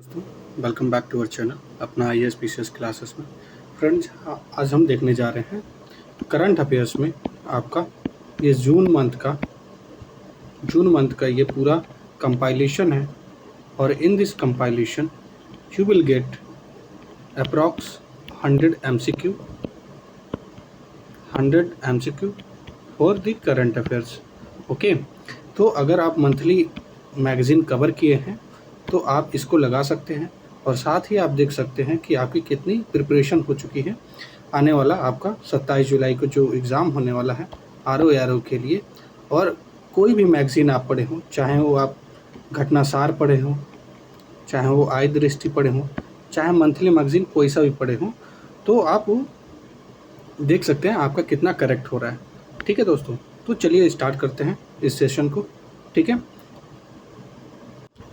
दोस्तों, welcome back to our channel अपना IAS PCS classes में। फ्रेंड्स, आज हम देखने जा रहे हैं करंट अफेयर्स में आपका ये जून मंथ का ये पूरा कंपाइलेशन है। और in this compilation you will gate approx 100 MCQ for the current affairs. Okay, तो अगर आप मंथली मैगज़ीन कवर किए हैं तो आप इसको लगा सकते हैं और साथ ही आप देख सकते हैं कि आपकी कितनी प्रिपरेशन हो चुकी है। आने वाला आपका 27 जुलाई को जो एग्ज़ाम होने वाला है RO के लिए, और कोई भी मैगज़ीन आप पढ़े हों, चाहे वो आप घटनासार पढ़े हों, चाहे वो आय दृष्टि पढ़े हों, चाहे मंथली मैगज़ीन कोई सा भी पढ़े हों, तो आप वो देख सकते हैं आपका कितना करेक्ट हो रहा है। ठीक है दोस्तों, तो चलिए स्टार्ट करते हैं इस सेशन को। ठीक है,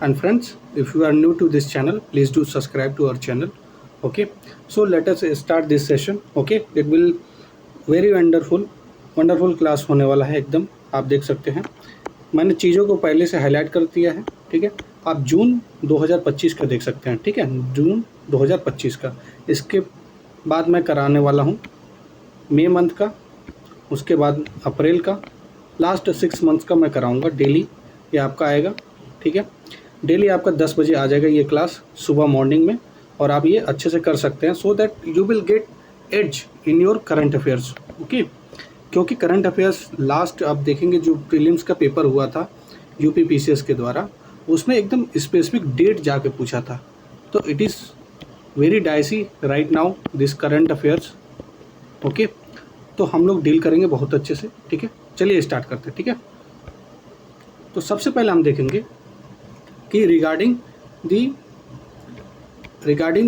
and friends, if you are new to this channel, please do subscribe to our channel. Okay, so let us start this session. Okay, it will very wonderful class होने वाला है एकदम। आप देख सकते हैं मैंने चीज़ों को पहले से हाईलाइट कर दिया है। ठीक है, आप जून 2025 का देख सकते हैं। ठीक है, जून 2025 का। इसके बाद मैं कराने वाला हूँ मई मंथ का, उसके बाद अप्रैल का, लास्ट 6 मंथ्स का मैं कराऊंगा डेली। ये आपका आएगा। ठीक है, डेली आपका 10 बजे आ जाएगा ये क्लास सुबह मॉर्निंग में, और आप ये अच्छे से कर सकते हैं so that you will get edge in your current affairs. Okay, क्योंकि करंट अफेयर्स लास्ट आप देखेंगे जो प्रीलिम्स का पेपर हुआ था UP PCS के द्वारा, उसमें एकदम स्पेसिफिक डेट जाके पूछा था। तो it is very dicey right now this current affairs. Okay, तो हम लोग डील करेंगे बहुत अच्छे से। ठीक है, चलिए स्टार्ट करते हैं। ठीक है, तो सबसे पहले हम देखेंगे कि regarding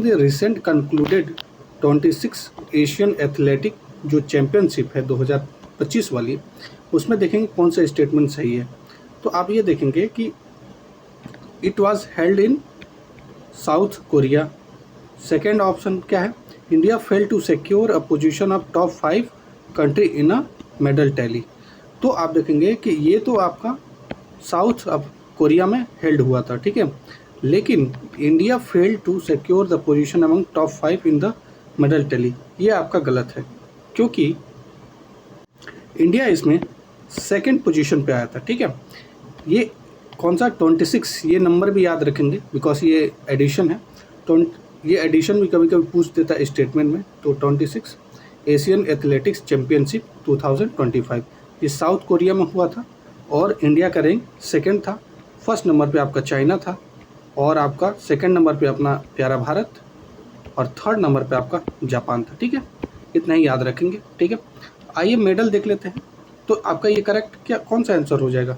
the recent concluded 26 Asian athletic जो चैम्पियनशिप है 2025 वाली, उसमें देखेंगे कौन सा स्टेटमेंट सही है। तो आप ये देखेंगे कि it was held in South Korea. Second option क्या है, India fail to secure a position of top 5 country in a medal tally. तो आप देखेंगे कि ये तो आपका साउथ ऑफ कोरिया में हेल्ड हुआ था। ठीक है, लेकिन India fail to secure the position among top 5 in the medal tally, ये आपका गलत है, क्योंकि इंडिया इसमें सेकंड पोजीशन पे आया था। ठीक है, ये कौन सा 26, ये नंबर भी याद रखेंगे बिकॉज ये एडिशन है। तो ये एडिशन भी कभी कभी पूछ देता है स्टेटमेंट में। तो 26 एशियन एथलेटिक्स चैम्पियनशिप 2025 ये साउथ कोरिया में हुआ था, और इंडिया का रैंक सेकंड था। फर्स्ट नंबर पे आपका चाइना था, और आपका सेकंड नंबर पे अपना प्यारा भारत, और थर्ड नंबर पे आपका जापान था। ठीक है, इतना ही याद रखेंगे। ठीक है, आइए मेडल देख लेते हैं। तो आपका ये करेक्ट क्या कौन सा आंसर हो जाएगा?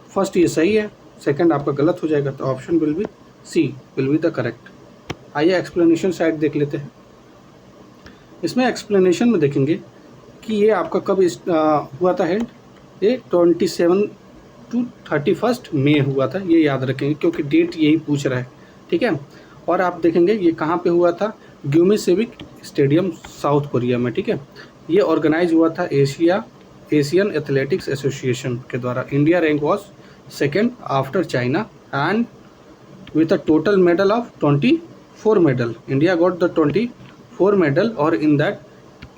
फर्स्ट ये सही है, सेकंड आपका गलत हो जाएगा। तो option will B C will be the correct. आइए एक्सप्लेनेशन साइड देख लेते हैं। इसमें एक्सप्लेनेशन में देखेंगे कि ये आपका कब हुआ था हेल्ड, ये 27 टू 31 मई हुआ था। ये याद रखेंगे क्योंकि डेट यही पूछ रहा है। ठीक है, और आप देखेंगे ये कहाँ पे हुआ था, ग्यूमी सिविक स्टेडियम साउथ कोरिया में। ठीक है, ये ऑर्गेनाइज हुआ था एशियन एथलेटिक्स एसोसिएशन के द्वारा। India rank was second after China and with a total medal of 24 medal. India got the 24 medal, और in that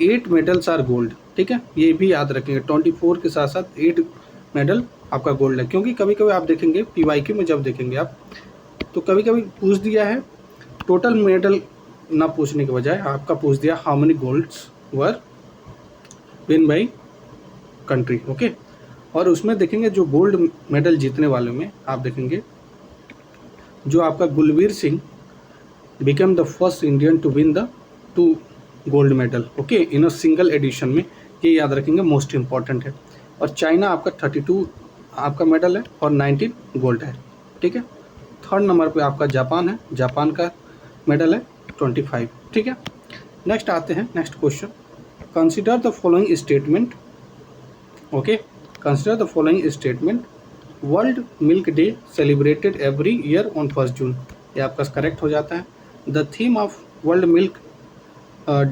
8 medals are gold. ठीक है, ये भी याद रखेंगे, 24 के साथ साथ 8 मेडल आपका गोल्ड है। क्योंकि कभी कभी आप देखेंगे PYQ में जब देखेंगे आप, तो कभी कभी पूछ दिया है टोटल मेडल ना पूछने के बजाय आपका पूछ दिया how many golds were win by country. Okay, और उसमें देखेंगे जो गोल्ड मेडल जीतने वाले में आप देखेंगे जो आपका Gulveer Singh became the first Indian to win the 2 gold medal. Okay, in a single edition में, ये याद रखेंगे, मोस्ट इंपॉर्टेंट है। और चाइना आपका 32 आपका मेडल है और 19 गोल्ड है। ठीक है, थर्ड नंबर पे आपका जापान है, जापान का मेडल है 25। ठीक है, नेक्स्ट आते हैं, next question. Consider the following statement. Okay, consider the following statement. World milk day celebrated every year on 1 जून, ये आपका करेक्ट हो जाता है। The theme of world milk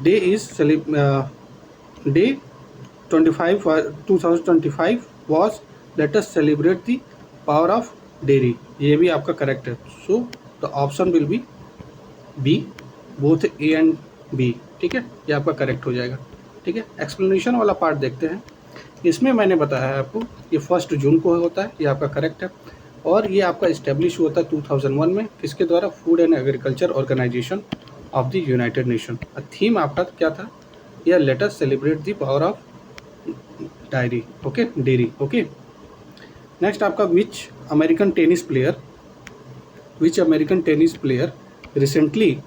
day is day 2025 was let us celebrate the power of dairy, ये भी आपका correct है। So the option will be B, both A and B, ठीक है, ये आपका करेक्ट हो जाएगा। ठीक है, एक्सप्लेनेशन वाला पार्ट देखते हैं। इसमें मैंने बताया है आपको ये 1 जून को होता है, ये आपका करेक्ट है। और ये आपका इस्टेब्लिश हुआ था 2001 में, किसके द्वारा? Food and agriculture organization of the United Nation. Theme आपका क्या था? या let us celebrate the power of dairy, okay. Next आपका which American tennis player recently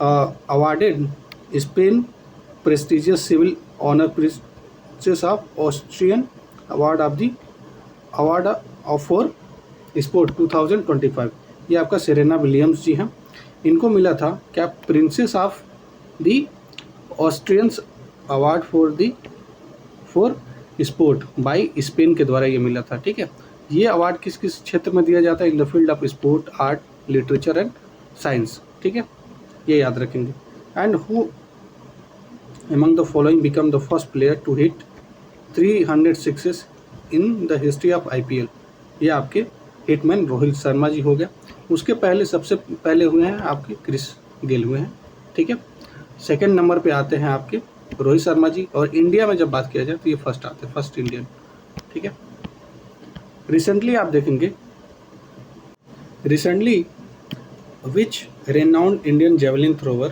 awarded Spain prestigious civil honor Princess of Austrian award for sport 2025। ये आपका Serena Williams जी हैं, इनको मिला था क्या? Princess of the Austrians award for sport by Spain के द्वारा ये मिला था। ठीक है, ये अवार्ड किस किस क्षेत्र में दिया जाता है? In the field of sport, art, literature and science. ठीक है, ये याद रखेंगे। And who among the following become the first player to hit 300 sixes in the history of IPL। ये आपके हिटमैन रोहित शर्मा जी हो गया। उसके पहले सबसे पहले हुए हैं आपके क्रिस गेल हुए हैं। ठीक है, सेकंड नंबर पे आते हैं आपके रोहित शर्मा जी। और इंडिया में जब बात किया जाए तो ये फर्स्ट आते हैं, फर्स्ट इंडियन। ठीक है, रिसेंटली आप देखेंगे, recently which renowned Indian javelin thrower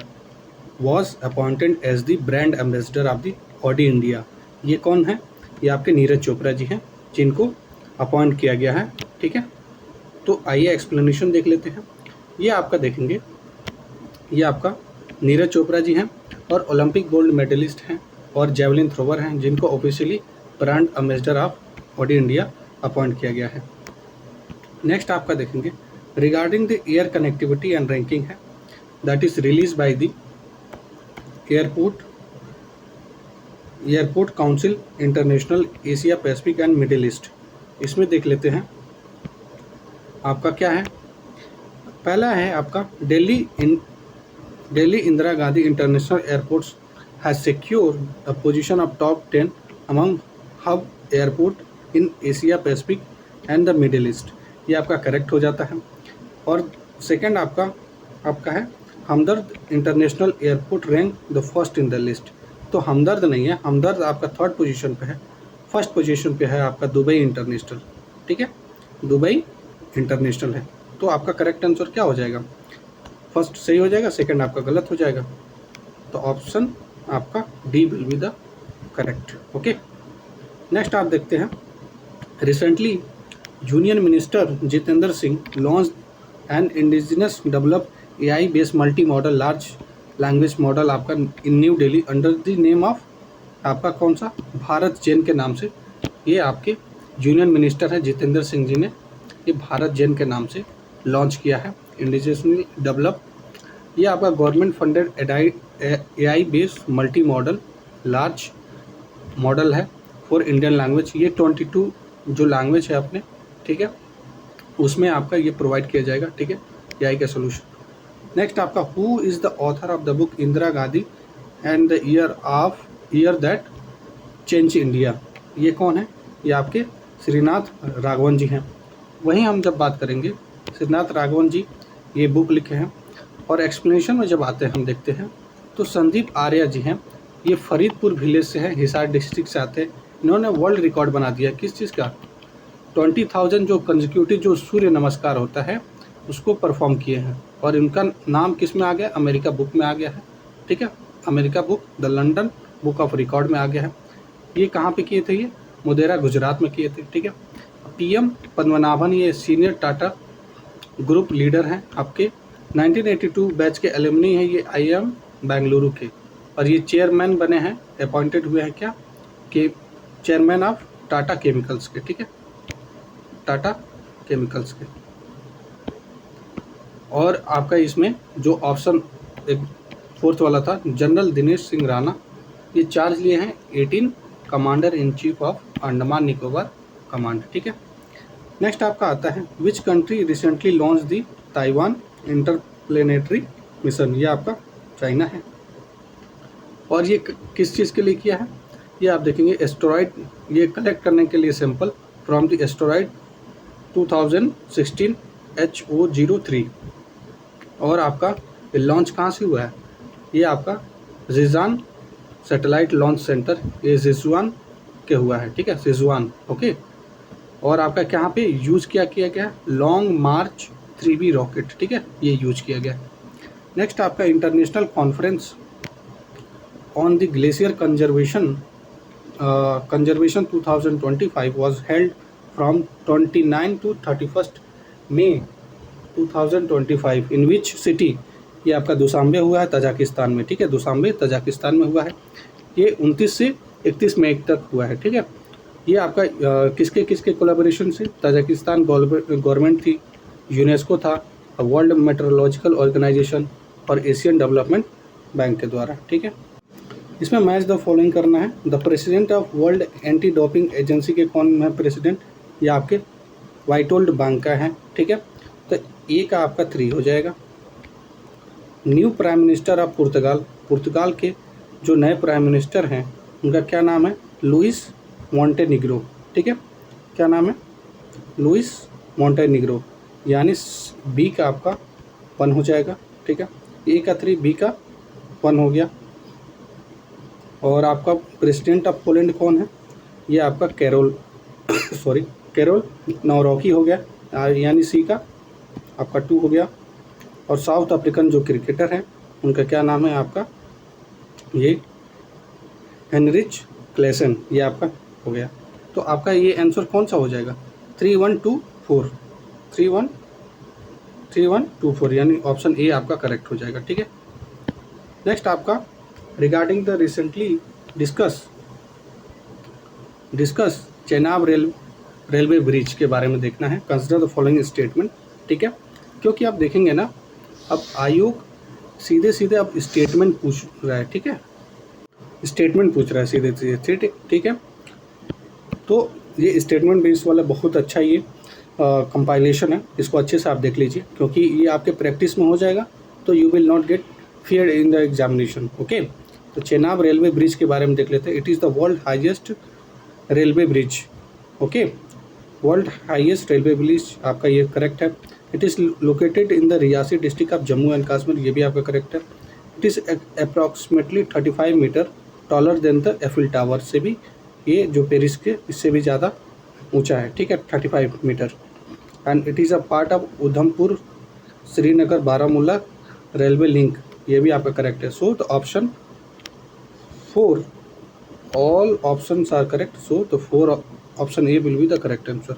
was appointed as the brand ambassador of the Audi India। ये कौन है? ये आपके नीरज चोपड़ा जी हैं, जिनको अपॉइंट किया गया है। ठीक है, तो आइए एक्सप्लेनेशन देख लेते हैं। ये आपका देखेंगे, ये आपका नीरज चोपड़ा जी हैं और ओलंपिक गोल्ड मेडलिस्ट हैं और जेवलिन थ्रोवर हैं, जिनको officially brand ambassador of Audi India appoint किया गया है। नेक्स्ट आपका देखेंगे regarding the air connectivity and ranking है, that is release by the airport council international Asia Pacific and Middle East. इसमें देख लेते हैं आपका क्या है। पहला है आपका Delhi Indira Gandhi international airports has secured a position of top 10 among hub airport in Asia Pacific and the middle east. ये आपका करेक्ट हो जाता है। और सेकंड आपका है हमदर्द international airport rank the first in the list. तो हमदर्द नहीं है, हमदर्द आपका थर्ड पोजीशन पे है। फर्स्ट पोजीशन पे है आपका दुबई इंटरनेशनल। ठीक है, दुबई इंटरनेशनल है। तो आपका करेक्ट आंसर क्या हो जाएगा? फर्स्ट सही हो जाएगा, सेकंड आपका गलत हो जाएगा। तो ऑप्शन आपका D will be the correct. Okay, next आप देखते हैं recently union minister Jitendra Singh launch an indigenous develop AI based multi modal large language model आपका in new Delhi under the name of आपका कौन सा? भारत जेन के नाम से। ये आपके यूनियन मिनिस्टर हैं जितेंद्र सिंह जी ने ये भारत जेन के नाम से लॉन्च किया है इंडिजिनसली डेवलप। ये आपका government funded AI based multi modal large model है फॉर इंडियन लैंग्वेज। ये 22 जो लैंग्वेज है अपने, ठीक है, उसमें आपका ये प्रोवाइड किया जाएगा। ठीक है, AI का सोल्यूशन। नेक्स्ट आपका who is the author of the book Indira Gandhi and the year that change India. ये कौन है? ये आपके श्रीनाथ राघवन जी हैं। वहीं हम जब बात करेंगे श्रीनाथ राघवन जी ये बुक लिखे हैं। और एक्सप्लेनेशन में जब आते हैं हम देखते हैं तो संदीप आर्या जी हैं, ये फरीदपुर विलेज से हैं, हिसार डिस्ट्रिक्ट से आते हैं। इन्होंने वर्ल्ड रिकॉर्ड बना दिया किस चीज़ का? 20,000 जो कंसेक्यूटिव जो सूर्य नमस्कार होता है उसको परफॉर्म किए हैं। और इनका नाम किस में आ गया? अमेरिका बुक में आ गया है। ठीक है, America book the London book of record में आ गया है। ये कहाँ पे किए थे? ये मोढेरा गुजरात में किए थे। ठीक है, PM पद्मनाभन ये सीनियर टाटा ग्रुप लीडर हैं आपके 1982 बैच के एलुमनी हैं ये IIM बेंगलुरु के। और ये चेयरमैन बने हैं, अपॉइंटेड हुए हैं क्या कि चेयरमैन ऑफ टाटा केमिकल्स के। ठीक है, टाटा केमिकल्स के। और आपका इसमें जो ऑप्शन एक फोर्थ वाला था जनरल दिनेश सिंह राणा, ये चार्ज लिए हैं 18 commander in chief of Andaman Nicobar command. ठीक है, नेक्स्ट आपका आता है which country recently launch the Taiwan interplanetary mission. ये आपका चाइना है। और ये किस चीज़ के लिए किया है? ये आप देखेंगे एस्टेरॉयड ये कलेक्ट करने के लिए sample from the asteroid 2016 HO03। और आपका ये लॉन्च कहाँ से हुआ है? ये आपका जिजान सैटेलाइट लॉन्च सेंटर, ये सिचुआन के हुआ है, ठीक है, सिचुआन, ओके। और आपका कहाँ पे यूज़ किया गया? लॉन्ग मार्च 3B रॉकेट, ठीक है, ये यूज किया गया। नेक्स्ट आपका international conference on the glacier conservation 2025 was held from 29 to 31st May 2025 in which city? ये आपका दुशांबे हुआ है तजाकिस्तान में, ठीक है, दुशांबे तजाकिस्तान में हुआ है। ये 29 से 31 मई तक हुआ है, ठीक है। ये आपका किसके किसके कोलैबोरेशन से? तजाकिस्तान गवर्नमेंट थी, यूनेस्को था, वर्ल्ड मेट्रोलॉजिकल ऑर्गेनाइजेशन और एशियन डेवलपमेंट बैंक के द्वारा, ठीक है। इसमें मैच द फॉलोइंग करना है। The president of world anti doping agency के कौन है प्रेसिडेंट? ये आपके वाइटोल्ड बांका है, ठीक है। तो ए का आपका 3 हो जाएगा। न्यू प्राइम मिनिस्टर ऑफ पुर्तगाल के जो नए प्राइम मिनिस्टर हैं उनका क्या नाम है? लुइस मोंटेनिग्रो, ठीक है, क्या नाम है? लुइस मोंटेनिग्रो, यानी बी का आपका 1 हो जाएगा, ठीक है। ए का 3, बी का 1 हो गया। और आपका प्रेसिडेंट ऑफ पोलैंड कौन है? ये आपका कैरोल नौरोकी हो गया, यानी सी का आपका 2 हो गया। और साउथ अफ्रीकन जो क्रिकेटर हैं उनका क्या नाम है आपका? ये हेनरिच क्लेसन, ये आपका हो गया। तो आपका ये आंसर कौन सा हो जाएगा? 3124, 3124, यानी ऑप्शन ए आपका करेक्ट हो जाएगा, ठीक है। नेक्स्ट आपका regarding the recently discuss Chenab railway bridge के बारे में देखना है। कंसिडर द फॉलोइंग स्टेटमेंट, ठीक है, क्योंकि आप देखेंगे ना अब आयोग सीधे अब स्टेटमेंट पूछ रहा है, ठीक है, स्टेटमेंट पूछ रहा है सीधे, ठीक है। तो ये स्टेटमेंट बेस वाला बहुत अच्छा ये कंपाइलेशन है, इसको अच्छे से आप देख लीजिए क्योंकि ये आपके प्रैक्टिस में हो जाएगा तो you will not gate fear in the examination, okay. तो चेनाब रेलवे ब्रिज के बारे में देख लेते हैं। It is the world highest railway bridge, okay, world highest railway bridge आपका ये करेक्ट है। It is located in the Reasi district of Jammu and Kashmir, ये भी आपका करेक्ट है। It is approximately 35 metre taller than the Eiffel tower, से भी ये जो पेरिस के इससे भी ज़्यादा ऊंचा है, ठीक है, 35 metre. And it is a part of Udhampur Srinagar Baramulla railway link, ये भी आपका करेक्ट है। So the option 4, all options are correct, so the 4 option A will be the correct answer.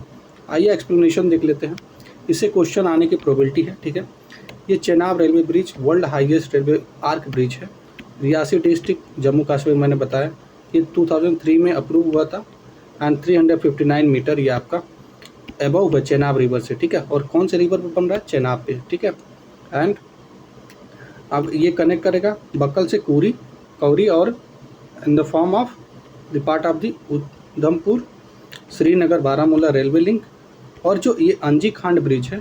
आइए एक्सप्लेनेशन देख लेते हैं, इससे क्वेश्चन आने की प्रोबेबिलिटी है, ठीक है। ये Chenab railway bridge world highest railway arch bridge है, रियासी डिस्ट्रिक्ट जम्मू कश्मीर, मैंने बताया ये 2003 में अप्रूव हुआ था। एंड 359 मीटर ये आपका अबव है चेनाब रिवर से, ठीक है। और कौन से रिवर पे बन रहा है? चेनाब पे, ठीक है। एंड अब ये कनेक्ट करेगा बक्कल से कौरी और in the form of the part of the Udhampur Srinagar Baramulla railway link. और जो ये अंजी खांड ब्रिज है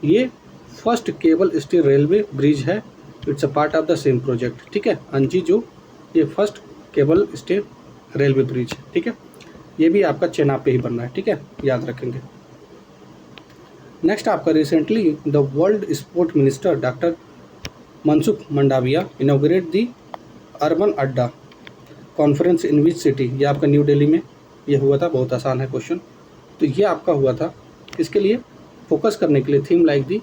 ये first cable steel railway bridge है, it's a part of the same project, ठीक है। अंजी जो ये first cable steel railway bridge है, ठीक है, ये भी आपका चेनाब पे ही बनना है, ठीक है, याद रखेंगे। नेक्स्ट आपका recently the world sport minister doctor Mansukh Mandaviya inaugurate the urban अड्डा कॉन्फ्रेंस इन विच सिटी, ये आपका न्यू दिल्ली में ये हुआ था। बहुत आसान है क्वेश्चन। तो ये आपका हुआ था इसके लिए फोकस करने के लिए theme like the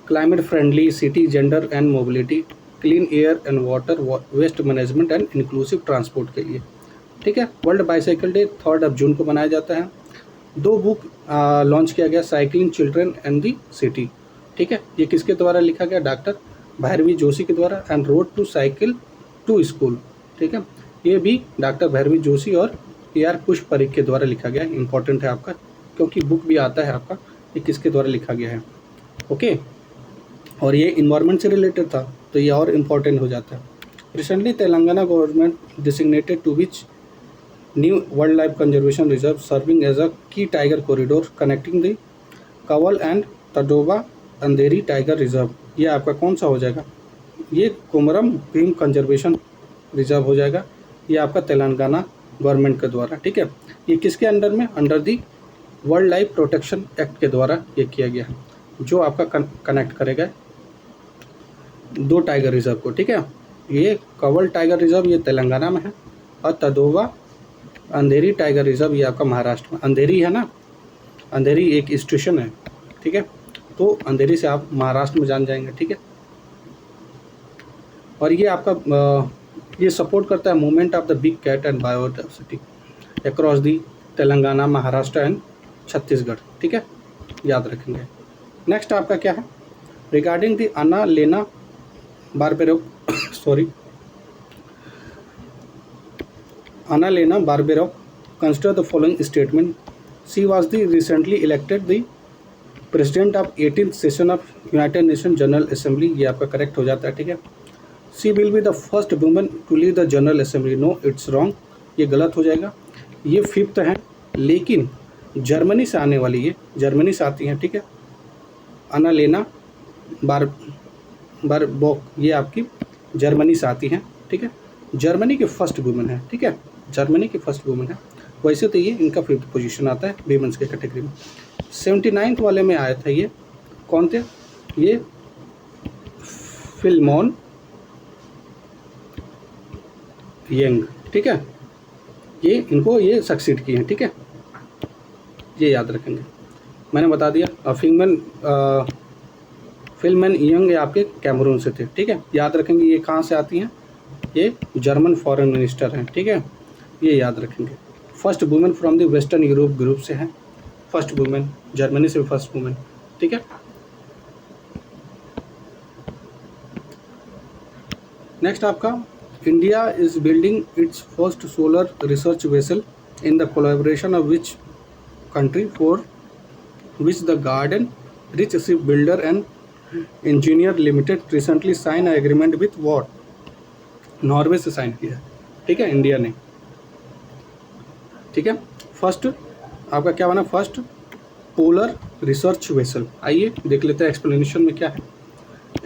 climate friendly city, gender and mobility, clean air and water, waste management and inclusive transport के लिए, ठीक है। वर्ल्ड बाईसाइकिल डे 3 जून को मनाया जाता है। 2 बुक लॉन्च किया गया, cycling children and the city, ठीक है, ये किसके द्वारा लिखा गया? डॉक्टर भैरवी जोशी के द्वारा। And road to cycle to school, ठीक है, ये भी डॉक्टर भैरवी जोशी और AR पुष्प परीख के द्वारा लिखा गया है। इंपॉर्टेंट है आपका क्योंकि बुक भी आता है आपका ये किसके द्वारा लिखा गया है, ओके। और ये इन्वायरमेंट से रिलेटेड था तो ये और इम्पॉर्टेंट हो जाता है। Recently Telangana government designated two which new wild life conservation reserve serving as a key tiger corridor connecting the Kawal and Tadoba Andhari tiger reserve, ये आपका कौन सा हो जाएगा? ये कोमरम भीम कंजर्वेशन रिजर्व हो जाएगा, ये आपका तेलंगाना गवर्नमेंट के द्वारा, ठीक है। ये किसके अंडर में? Under the world life protection act के द्वारा ये किया गया है, जो आपका कनेक्ट करेगा दो टाइगर रिजर्व को, ठीक है। ये कंवल टाइगर रिजर्व ये तेलंगाना में है, और तदोवा अंधेरी टाइगर रिजर्व ये आपका महाराष्ट्र में। अंधेरी है ना, अंधेरी एक स्टेशन है, ठीक है। तो अंधेरी से आप महाराष्ट्र में जान जाएंगे, ठीक है। और ये आपका ये सपोर्ट करता है movement of the big cat and biodiversity across the Telangana, Maharashtra and Chhattisgarh, ठीक है, याद रखेंगे। नेक्स्ट आपका क्या है, रिगार्डिंग दी अन्ना लेना बारबेरोव Anna Lena Barberov, consider the following statement. She was the recently elected the president of 18th session of United Nations General Assembly. ये आपका करेक्ट हो जाता है, ठीक है। She will be the first woman to lead the General Assembly. No, it's wrong. ये गलत हो जाएगा। ये 5th है, लेकिन जर्मनी से आने वाली, ये जर्मनी से आती हैं, ठीक है। अन्ना लेना बारबोक ये आपकी जर्मनी से आती हैं, ठीक है। जर्मनी के फर्स्ट वुमेन है, ठीक है, जर्मनी की फर्स्ट वुमेन है। वैसे तो ये इनका 5th पोजीशन आता है वीमेंस के कैटेगरी में। 79th वाले में आया था, ये कौन थे, ये फिल्मोन यंग, ठीक है। ये इनको ये सक्सीड किए हैं, ठीक है, ये याद रखेंगे, मैंने बता दिया। फिल्मन यंग ये आपके कैमरून से थे, ठीक है, याद रखेंगे। ये कहाँ से आती हैं, ये जर्मन फॉरेन मिनिस्टर हैं, ठीक है, ये याद रखेंगे। First women from the western Europe group से हैं, फर्स्ट वुमेन जर्मनी से फर्स्ट वुमेन, ठीक है। नेक्स्ट आपका, India is building its first solar research vessel in the collaboration of which country for which the garden reach ship builder and engineer limited recently sign agreement with what, Norway से sign किया है, ठीक है, India ने, ठीक है। First आपका क्या बना, फर्स्ट पोलर रिसर्च वेसल। आइए देख लेते हैं एक्सप्लेनेशन में क्या है।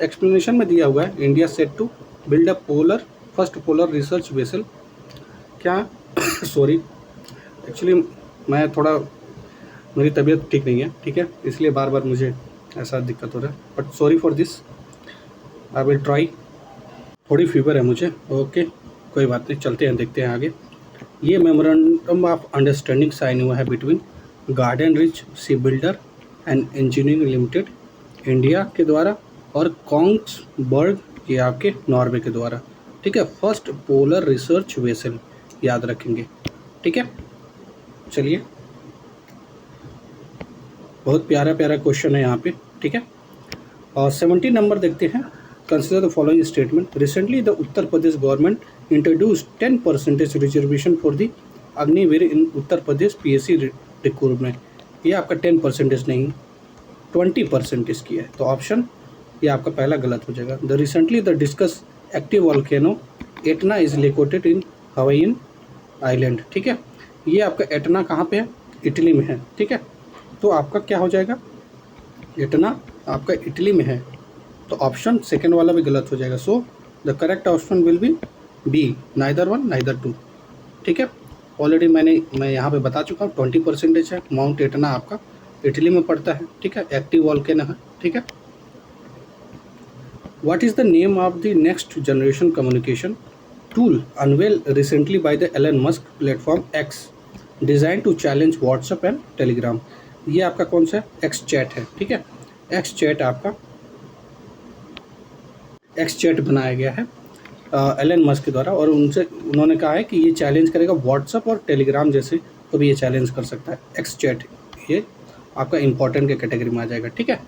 एक्सप्लेनेशन में दिया हुआ है, India set to build a first polar research vessel. क्या सॉरी, एक्चुअली मैं थोड़ा, मेरी तबीयत ठीक नहीं है, ठीक है, इसलिए बार बार मुझे ऐसा दिक्कत हो रहा है, but sorry for this, I will try. थोड़ी फीवर है मुझे, ओके, कोई बात नहीं, चलते हैं, देखते हैं आगे। ये मेमोरेंडम ऑफ अंडरस्टैंडिंग साइन हुआ है between garden reach ship builder and engineering limited India के द्वारा और कोंग्सबर्ग ये आपके नॉर्वे के द्वारा, ठीक है। फर्स्ट पोलर रिसर्च वेसल याद रखेंगे, ठीक है। चलिए, बहुत प्यारा प्यारा क्वेश्चन है यहाँ पे, ठीक है। और 70 नंबर देखते हैं। Consider the following statement. Recently, the Uttar Pradesh government introduced 10% reservation for the Agniveer in Uttar Pradesh PSC recruitment. ये आपका 10% नहीं 20% किया है, तो ऑप्शन ये आपका पहला गलत हो जाएगा। The recently the discussed active volcano Etna is located in Hawaiian Island, ठीक है। ये आपका एटना कहाँ पे है, इटली में है, ठीक है। तो आपका क्या हो जाएगा, एटना आपका इटली में है, तो ऑप्शन सेकेंड वाला भी गलत हो जाएगा। So the correct option will be B, neither 1 neither 2, ठीक है। ऑलरेडी मैं यहाँ पे बता चुका हूँ 20% है। माउंट एटना आपका इटली में पड़ता है, ठीक है, एक्टिव वॉल्केनो है, ठीक है। What is the name of the next generation communication tool unveil recently by the Elon Musk platform X design to challenge WhatsApp and Telegram. ये आपका कौन सा है, एक्स चैट है, ठीक है। एक्स चैट आपका एक्स चैट बनाया गया है एलन मस्क के द्वारा, और उन्होंने कहा है कि ये चैलेंज करेगा व्हाट्सएप और टेलीग्राम जैसे को भी ये चैलेंज कर सकता है। एक्स चैट ये आपका इम्पोर्टेंट के कैटेगरी में आ जाएगा, ठीक है।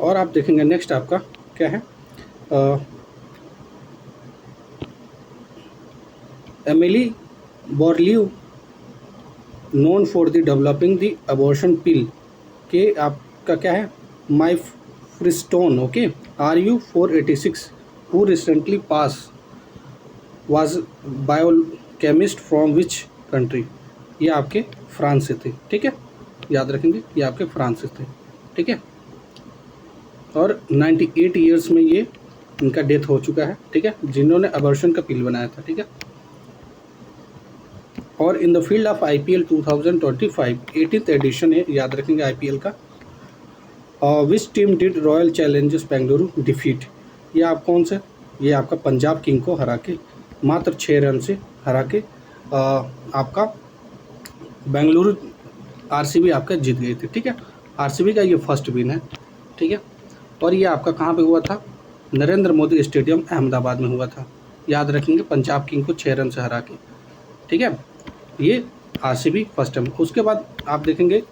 और आप देखेंगे नेक्स्ट आपका क्या है, Emily Baulieu known for the developing the abortion pill के आपका क्या है, mifepristone, okay, RU 486 who recently passed was biochemist from which country। ये आपके फ्रांस से थे, ठीक है, याद रखेंगे, ये आपके फ्रांस से थे, ठीक है। और 98 ईयर्स में ये इनका डेथ हो चुका है, ठीक है, जिन्होंने अबॉर्शन का पिल बनाया था, ठीक है। और in the field of IPL 2025 18th edition है, याद रखेंगे IPL का, which team did Royal Challengers Bengaluru defeat? ये आप कौन से, ये आपका पंजाब किंग को हरा के मात्र 6 रन से हरा के आपका बेंगलुरु आरसीबी आपका जीत गई थी। ठीक है, आरसीबी का ये फर्स्ट विन है। ठीक है, और ये आपका कहाँ पे हुआ था? नरेंद्र मोदी स्टेडियम अहमदाबाद में हुआ था। याद रखेंगे, पंजाब किंग को 6 रन से हरा के। ठीक है, ये आरसीबी फर्स्ट टाइम। उसके बाद आप देखेंगे,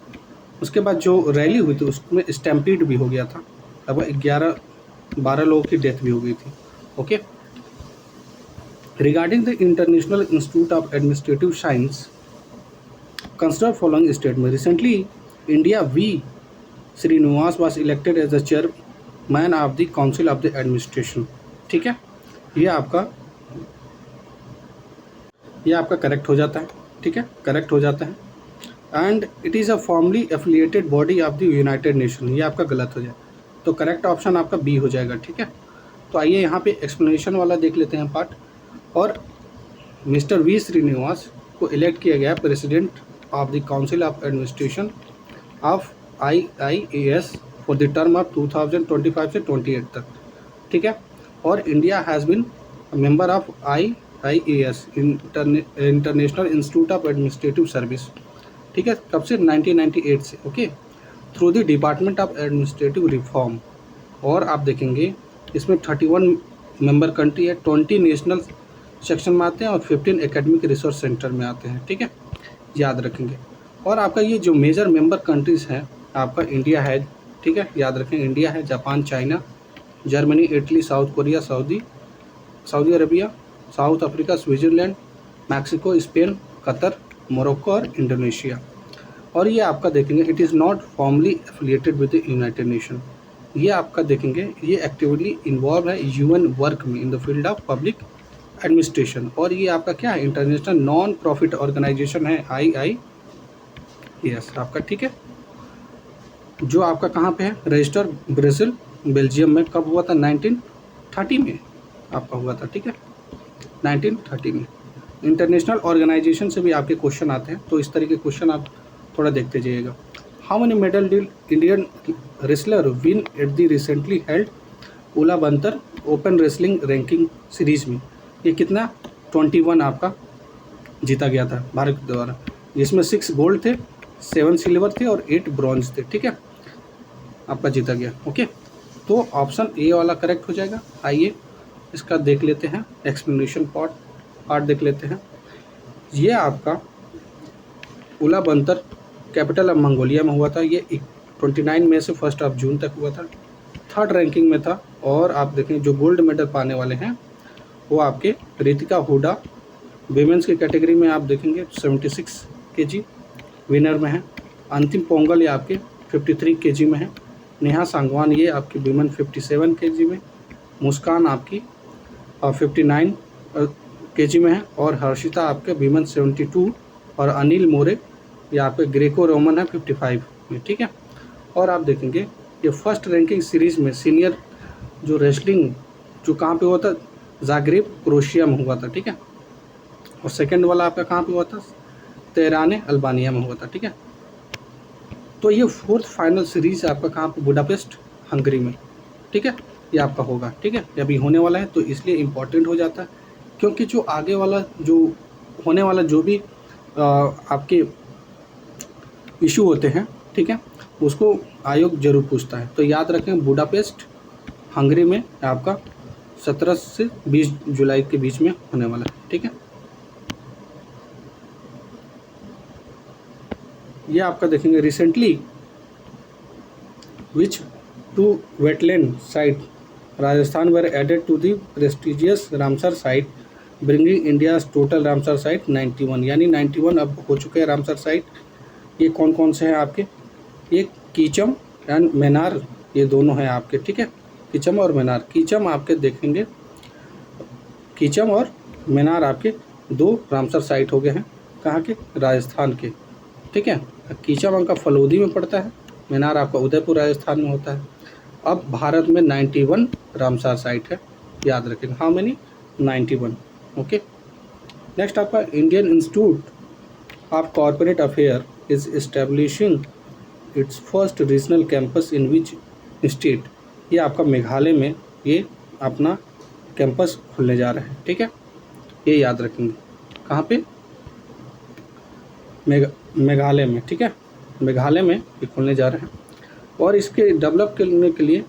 उसके बाद जो रैली हुई थी उसमें स्टैम्पीड भी हो गया था। अब 11-12 लोगों की डेथ भी हो गई थी। Okay, regarding the international institute of administrative science consider following statement. Recently, India V. Srinivas was elected as the chairman of the Council of the Administration. ठीक है, ये आपका करेक्ट हो जाता है। ठीक है, करेक्ट हो जाता है। And it is a formally affiliated body of the United nation. ये आपका गलत हो जाए तो करेक्ट ऑप्शन आपका बी हो जाएगा। ठीक है, तो आइए यहाँ पे एक्सप्लेनेशन वाला देख लेते हैं पार्ट। और मिस्टर वी श्रीनिवास को इलेक्ट किया गया president of the Council of Administration of IIAS for the term of 2025 से 28 तक। ठीक है, और India has been member of IIAS international institute of administrative service. ठीक है, कब से? 1998 से। Okay, through the department of Administrative reform. और आप देखेंगे इसमें 31 मेंबर कंट्री है, 20 नेशनल सेक्शन में आते हैं और 15 एकेडमिक रिसर्च सेंटर में आते हैं। ठीक है, याद रखेंगे। और आपका ये जो मेजर मेंबर कंट्रीज़ हैं, आपका इंडिया है। ठीक है, याद रखें, इंडिया है, Japan, China, Germany, Italy, south Korea, Saudi Arabia, south Africa, Switzerland, Mexico, Spain, Qatar, Morocco और इंडोनेशिया। और ये आपका देखेंगे it is not formally affiliated with the United nation. ये आपका देखेंगे ये एक्टिवली इन्वॉल्व है यूएन वर्क में इन the field of public administration. और ये आपका क्या है? इंटरनेशनल नॉन प्रॉफिट ऑर्गेनाइजेशन है, IIAS आपका। ठीक है, जो आपका कहाँ पे है? रजिस्टर ब्राज़ील, बेल्जियम में। कब हुआ था? 1930 में आपका हुआ था। ठीक है, 1930 में। इंटरनेशनल ऑर्गेनाइजेशन से भी आपके क्वेश्चन आते हैं, तो इस तरह के क्वेश्चन आप थोड़ा देखते जाइएगा। How many medal did Indian wrestler win at the recently held Ulaanbaatar open wrestling ranking series में? ये कितना? 21 आपका जीता गया था भारत द्वारा, जिसमें 6 गोल्ड थे, 7 सिल्वर थे और 8 ब्रॉन्ज थे। ठीक है, आपका जीता गया। ओके, तो ऑप्शन ए वाला करेक्ट हो जाएगा। आइए इसका देख लेते हैं, एक्सप्लेनेशन पार्ट देख लेते हैं। ये आपका उलाबंतर कैपिटल ऑफ मंगोलिया में हुआ था। ये 29 मई से 1 जून तक हुआ था। 3rd रैंकिंग में था। और आप देखें जो गोल्ड मेडल पाने वाले हैं वो आपके रितिका हुडा वीमेंस की कैटेगरी में आप देखेंगे 76 kg विनर में है। अंतिम पोंगल ये आपके 53 kg में है। नेहा सांगवान ये आपकी वीमेन 57 kg में। मुस्कान आपकी 59 kg में है। और हर्षिता आपके वीमेन 72। और अनिल मोरे ये आपके ग्रेको रोमन है 55 में। ठीक है, और आप देखेंगे ये फर्स्ट रैंकिंग सीरीज़ में सीनियर जो रेसलिंग जो कहाँ पे हुआ था? जाग्रेब, क्रोशिया में हुआ था। ठीक है, और सेकंड वाला आपका कहाँ पे हुआ था? तेहरान, अल्बानिया में हुआ था। ठीक है, तो ये 4th फाइनल सीरीज़ आपका कहाँ पे? बुडापेस्ट, हंगरी में। ठीक है, ये आपका होगा। ठीक है, ये अभी होने वाला है तो इसलिए इम्पॉर्टेंट हो जाता है, क्योंकि जो आगे वाला जो होने वाला जो भी आपके इशू होते हैं, ठीक है, उसको आयोग जरूर पूछता है। तो याद रखें, बुडापेस्ट, हंगरी में आपका 17 से 20 जुलाई के बीच में होने वाला है। ठीक है, ये आपका देखेंगे recently which 2 wetland site Rajasthan were added to the prestigious Ramsar site bringing India's total Ramsar site 91, यानी 91 अब हो चुके हैं रामसर साइट। ये कौन कौन से हैं आपके? ये कीचम एंड मेनार, ये दोनों हैं आपके। ठीक है, कीचम और मेनार। कीचम आपके देखेंगे, कीचम और मेनार आपके 2 रामसर साइट हो गए हैं। कहाँ के? राजस्थान के। ठीक है, कीचम आपका फलोदी में पड़ता है, मेनार आपका उदयपुर राजस्थान में होता है। अब भारत में 91 रामसर साइट है, याद रखेंगे। How many? 91। ओके, नेक्स्ट आपका Indian institute of corporate affair is establishing it's first regional campus in which state. ये आपका मेघालय में ये अपना कैंपस खुलने जा रहा है, ठीक है, ये याद रखेंगे। कहाँ पे? मेघालय में, ठीक है, मेघालय में ये खुलने जा रहे हैं। और इसके डेवलप करने के लिए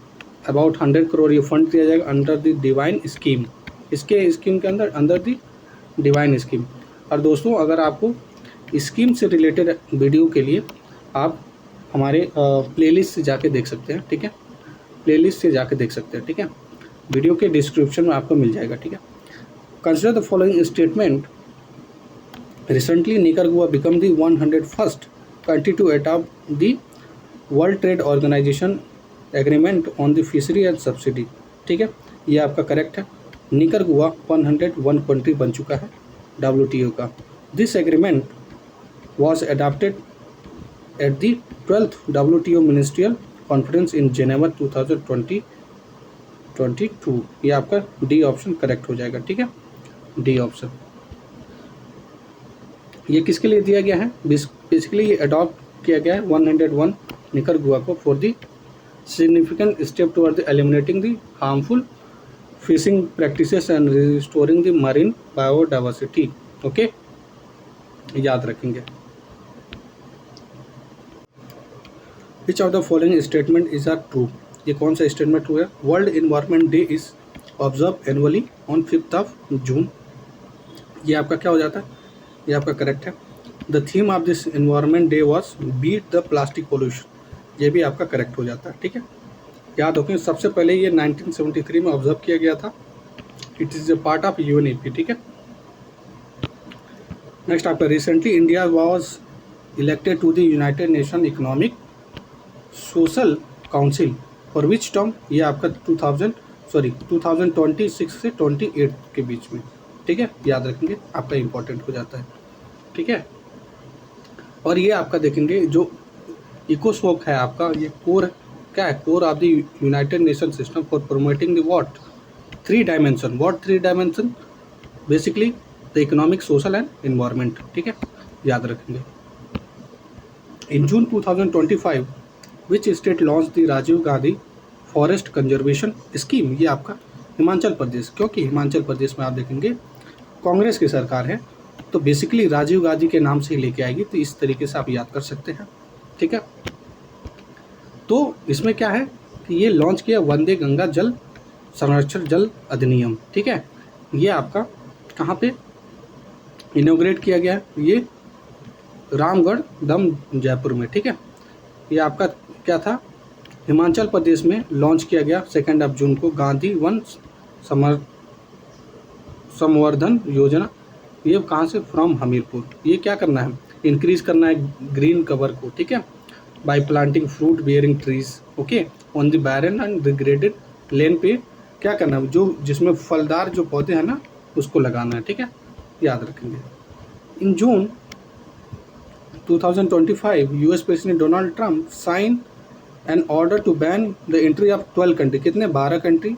अबाउट 100 करोड़ ये फंड दिया जाएगा अंडर द डिवाइन स्कीम। इसके स्कीम के अंदर द डिवाइन स्कीम। और दोस्तों, अगर आपको स्कीम से रिलेटेड वीडियो के लिए आप हमारे प्लेलिस्ट से जाके देख सकते हैं, ठीक है, प्लेलिस्ट से जाके देख सकते हैं, ठीक है, वीडियो के डिस्क्रिप्शन में आपको मिल जाएगा, ठीक है। Consider the following statement. Recently Nicaragua become the 101st country to adopt the World Trade Organisation agreement on the fishery and subsidy, ठीक है, ये आपका करेक्ट है। निकरागुआ 101 कंट्री बन चुका है WTO का। This agreement was adopted at the 12th WTO Ministerial Conference in Geneva 2022। ये आपका डी ऑप्शन करेक्ट हो जाएगा, ठीक है, डी ऑप्शन। ये किसके लिए दिया गया है? बेसिकली ये अडॉप्ट किया गया है 101 निकरागुआ को for the significant step toward the eliminating the harmful fishing practices and restoring the marine biodiversity. Okay, याद रखेंगे। Which of the following statement is are true? ये कौन सा स्टेटमेंट ट्रू है? World environment day is observe annually on 5th of June। ये आपका क्या हो जाता है? ये आपका करेक्ट है। The theme of this environment day was beat the plastic pollution. ये भी आपका करेक्ट हो जाता है, ठीक है। याद रखें, सबसे पहले ये 1973 में ऑब्जर्व किया गया था। It is a part of UNEP, ठीक है। नेक्स्ट आपका recently India was elected to the United Nation Economic Social Council for which term? ये आपका 2026 से 28 के बीच में, ठीक है, याद रखेंगे, आपका इंपॉर्टेंट हो जाता है, ठीक है। और ये आपका देखेंगे जो इकोसोक है आपका, ये कोर क्या है? Core of the United Nation system for promoting the what 3 dimension. What 3 dimension? Basically the economic, social and environment, ठीक है, याद रखेंगे। In June 2025 which state launch the Rajiv Gandhi forest conservation scheme? ये आपका हिमाचल प्रदेश, क्योंकि हिमाचल प्रदेश में आप देखेंगे कांग्रेस की सरकार है, तो बेसिकली राजीव गांधी के नाम से ही लेके आएगी, तो इस तरीके से आप याद कर सकते हैं, ठीक है। तो इसमें क्या है कि ये लॉन्च किया वंदे गंगा जल संरक्षण जल अधिनियम, ठीक है। ये आपका कहाँ पे इनोग्रेट किया गया है? ये रामगढ़ दम जयपुर में, ठीक है। ये आपका क्या था? हिमाचल प्रदेश में लॉन्च किया गया 2 जून को गांधी वन संवर्धन योजना। ये कहाँ से? फ्रॉम हमीरपुर। ये क्या करना है? इंक्रीज करना है ग्रीन कवर को, ठीक है, by planting fruit bearing trees, okay, on the barren and degraded land पे क्या करना है? जो जिसमें फलदार जो पौधे हैं ना, उसको लगाना है, ठीक है, याद रखेंगे। In June 2025 US president Donald Trump sign an order to ban the entry of 12 country. कितने? 12 country,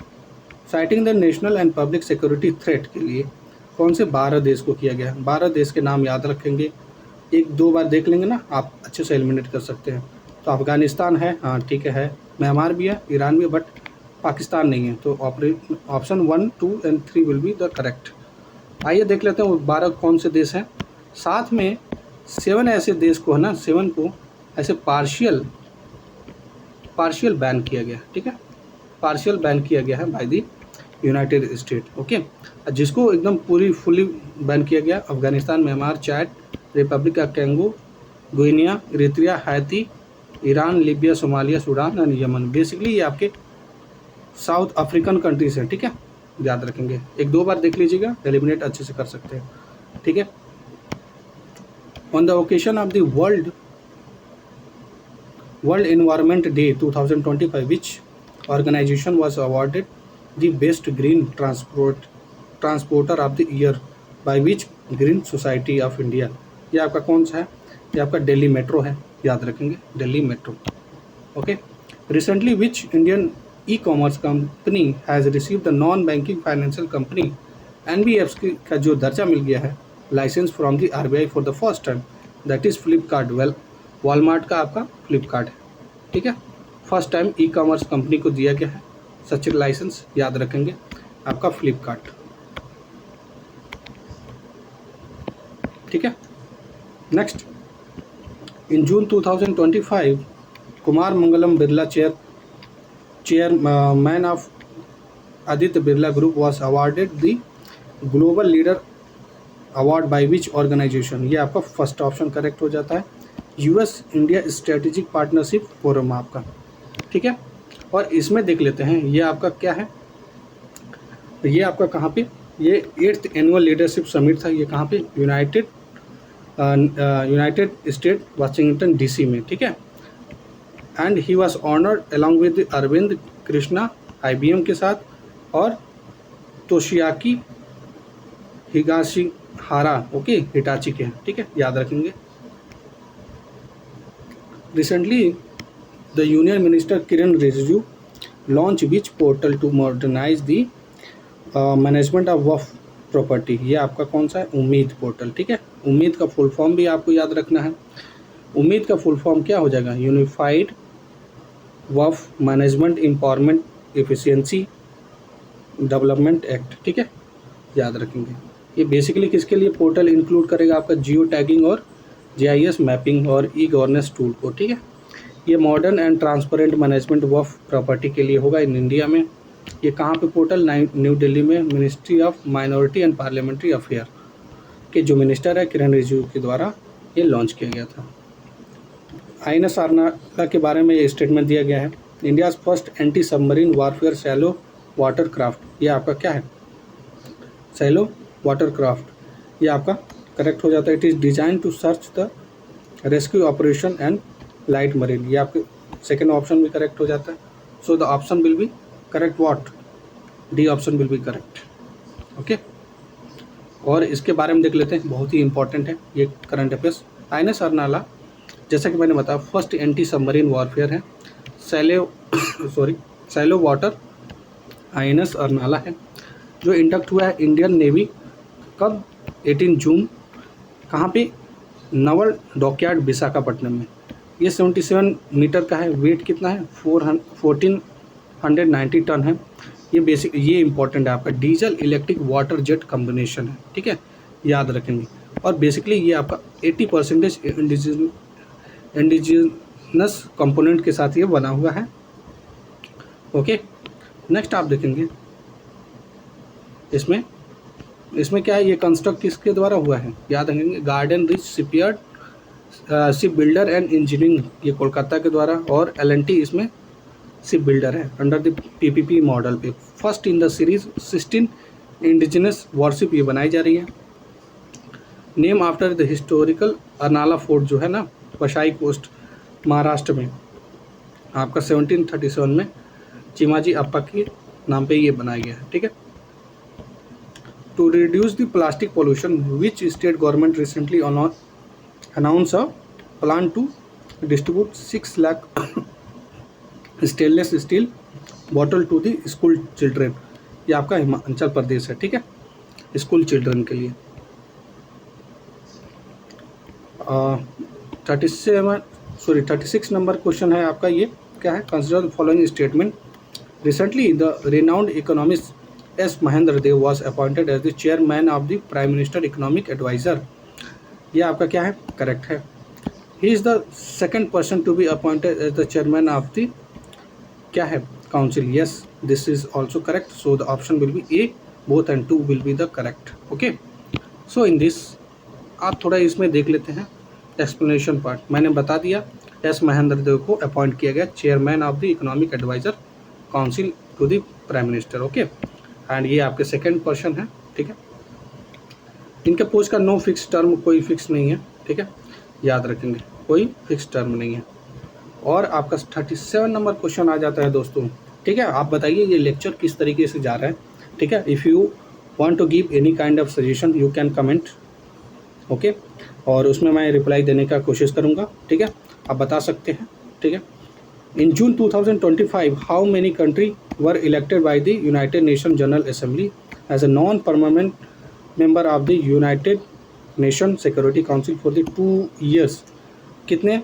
citing the national and public security threat के लिए। कौन से 12 देश को किया गया? 12 देश के नाम याद रखेंगे, 1-2 बार देख लेंगे ना, आप अच्छे से एलिमिनेट कर सकते हैं। तो अफगानिस्तान है, हाँ ठीक है, म्यांमार भी है, ईरान भी, बट पाकिस्तान नहीं है। तो option 1, 2 and 3 will be the correct. आइए देख लेते हैं वो 12 कौन से देश हैं। साथ में 7 ऐसे देश को है ना, 7 को ऐसे पार्शियल बैन किया गया, ठीक है, पार्शियल बैन किया गया है by the United State, okay. जिसको एकदम फुली बैन किया गया, Afghanistan, Myanmar, Chad, Republic of Congo, Guinea, Eritrea, Haiti, Iran, Libya, Somalia, Sudan and Yemen. Basically ये आपके साउथ अफ्रीकन कंट्रीज हैं, ठीक है, याद रखेंगे, 1-2 बार देख लीजिएगा, एलिमिनेट अच्छे से कर सकते हैं, ठीक है। On the occasion of the World Environment Day 2025 which organisation was awarded the best green transporter of the year by which Green Society of India? ये आपका कौन सा है? ये आपका दिल्ली मेट्रो है, याद रखेंगे, Delhi metro, okay. Recently which Indian e-commerce company has receive the non banking financial company NBFC का जो दर्जा मिल गया है licence from the RBI for the first time, that is Flipkart. Well, Walmart का आपका फ्लिपकार्ट है, ठीक है। First time e-commerce company को दिया गया है सच लाइसेंस, याद रखेंगे आपका फ्लिपकार्ट, ठीक है। Next, in June 2025 Kumar Mangalam Birla chairman of Aditya Birla group was awarded the global leader award by which organisation. ये आपका फर्स्ट ऑप्शन करेक्ट हो जाता है, US India strategic partnership forum आपका, ठीक है। और इसमें देख लेते हैं ये आपका क्या है, ये आपका कहाँ पे, ये 8th एनुअल लीडरशिप समिट था, ये कहाँ पे, यूनाइटेड स्टेट वाशिंगटन डीसी में, ठीक है। And he was honoured along with Arvind Krishna IBM के साथ, और तोशियाकी हिगाशिहारा ओके हिटाची के हैं, ठीक है, याद रखेंगे। Recently the union minister Kiren Rijiju launch which portal to modernise the management of Waqf property. ये आपका कौन सा है, उम्मीद पोर्टल, ठीक है। उम्मीद का फुल फॉर्म भी आपको याद रखना है। उम्मीद का फुल फॉर्म क्या हो जाएगा, unified Waqf management empowerment efficiency development act, ठीक है, याद रखेंगे। ये बेसिकली किसके लिए पोर्टल इंक्लूड करेगा, आपका जियो टैगिंग और GIS मैपिंग और ई गवर्नेंस टूल को, ठीक है। ये modern and transparent management Waqf property के लिए होगा इन इंडिया में। ये कहाँ पे पोर्टल, न्यू दिल्ली में ministry of minority and parliamentary affair के जो मिनिस्टर है किरण रिजिजू के द्वारा ये लॉन्च किया गया था। INS आरनाला के बारे में ये स्टेटमेंट दिया गया है, India's first anti submarine warfare shallow water craft. ये आपका क्या है, शैलो वाटर क्राफ्ट, ये आपका करेक्ट हो जाता है। It is design to search the rescue operation and light marine, ये आपके सेकेंड ऑप्शन भी करेक्ट हो जाता है। So the option will be correct what, D option will be correct, okay. और इसके बारे में देख लेते हैं, बहुत ही इंपॉर्टेंट है ये करंट अफेयर्स। INS आरनाला जैसा कि मैंने बताया फर्स्ट एंटी सबमरीन वॉरफेयर है, शैलो वाटर INS आरनाला है, जो इंडक्ट हुआ है इंडियन नेवी कब, 18 जून, कहाँ पे, नवल डॉकयार्ड विशाखापट्टनम में। ये 77 मीटर का है, वेट कितना है, 1490 टन है। ये इंपॉर्टेंट है आपका, diesel electric water jet combination है, ठीक है, याद रखेंगे। और बेसिकली ये आपका 80% इंडिजिनस कंपोनेंट के साथ ये बना हुआ है, ओके। नेक्स्ट आप देखेंगे इसमें क्या है, ये कंस्ट्रक्ट किसके द्वारा हुआ है, याद रखेंगे, garden rich shipyard ship builder and engineering, ये कोलकाता के द्वारा, और L&T इसमें शिप बिल्डर है अंडर द PPP मॉडल पे। First in the series 16 indigenous worship ये बनाई जा रही है। Name after the historical Arnala fort जो है ना, वशाई कोस्ट महाराष्ट्र में, आपका 1737 में चिमाजी अप्पा के नाम पे ये बनाया गया है, ठीक है। To reduce the plastic pollution which state government recently announce a plan to distribute 6 lakh stainless steel bottle to the school children. ये आपका हिमाचल प्रदेश है, ठीक है, स्कूल चिल्ड्रन के लिए। 36 नंबर क्वेश्चन है आपका, ये क्या है, consider the following statement. Recently the renowned economist S. Mahendra Dev was appointed as the chairman of the Prime Minister Economic Advisor। ये आपका क्या है, करेक्ट है। He is the second person to be appointed as the chairman of the क्या है, council। Yes, this is also correct. So the option will be A, both and 2 will be the correct, okay। So in this आप थोड़ा इसमें देख लेते हैं explanation part. मैंने बता दिया S. महेंद्र देव को अपॉइंट किया गया chairman of the economic advisor council to the prime minister, okay. And ये आपके सेकंड पर्सन है, ठीक है। इनके पोस्ट का नो फिक्स टर्म, कोई फिक्स नहीं है, ठीक है, याद रखेंगे, कोई फिक्स टर्म नहीं है। और आपका 37 नंबर क्वेश्चन आ जाता है दोस्तों, ठीक है। आप बताइए ये लेक्चर किस तरीके से जा रहा है, ठीक है। If you want to give any kind of suggestion you can comment, okay. और उसमें मैं रिप्लाई देने का कोशिश करूँगा, ठीक है, आप बता सकते हैं, ठीक है। In June 2025, how many countries were elected by the United Nations General Assembly as a non-permanent member of the United Nations Security Council for the 2 years? कितने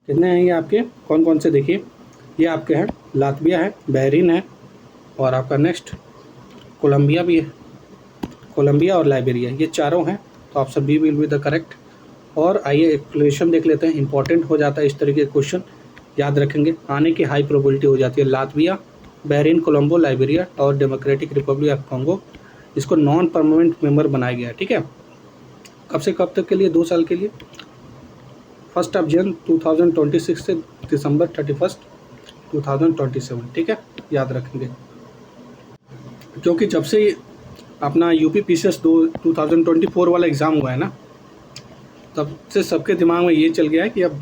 कितने हैं ये आपके, कौन कौन से, देखिए ये आपके हैं लातविया है, बहरीन है, और आपका नेक्स्ट कोलंबिया भी है, कोलंबिया और लाइबेरिया, ये चारों हैं। तो option B will be the correct. और आइए एक्सप्लेनेशन देख लेते हैं, इंपॉर्टेंट हो जाता है इस तरीके के क्वेश्चन, याद रखेंगे, आने की हाई प्रोबेबिलिटी हो जाती है। लातविया, बहरीन, कोलंबो, लाइबेरिया और डेमोक्रेटिक रिपब्लिक ऑफ कॉन्गो, इसको नॉन परमानेंट मेंबर बनाया गया है, ठीक है। कब से कब तक के लिए, 2 साल के लिए, 1 जनवरी 2026 से दिसंबर 31, 2027, ठीक है, याद रखेंगे। क्योंकि जब से अपना यूपी पीसीएस 2024 वाला एग्ज़ाम हुआ है ना, तब से सबके दिमाग में ये चल गया है कि अब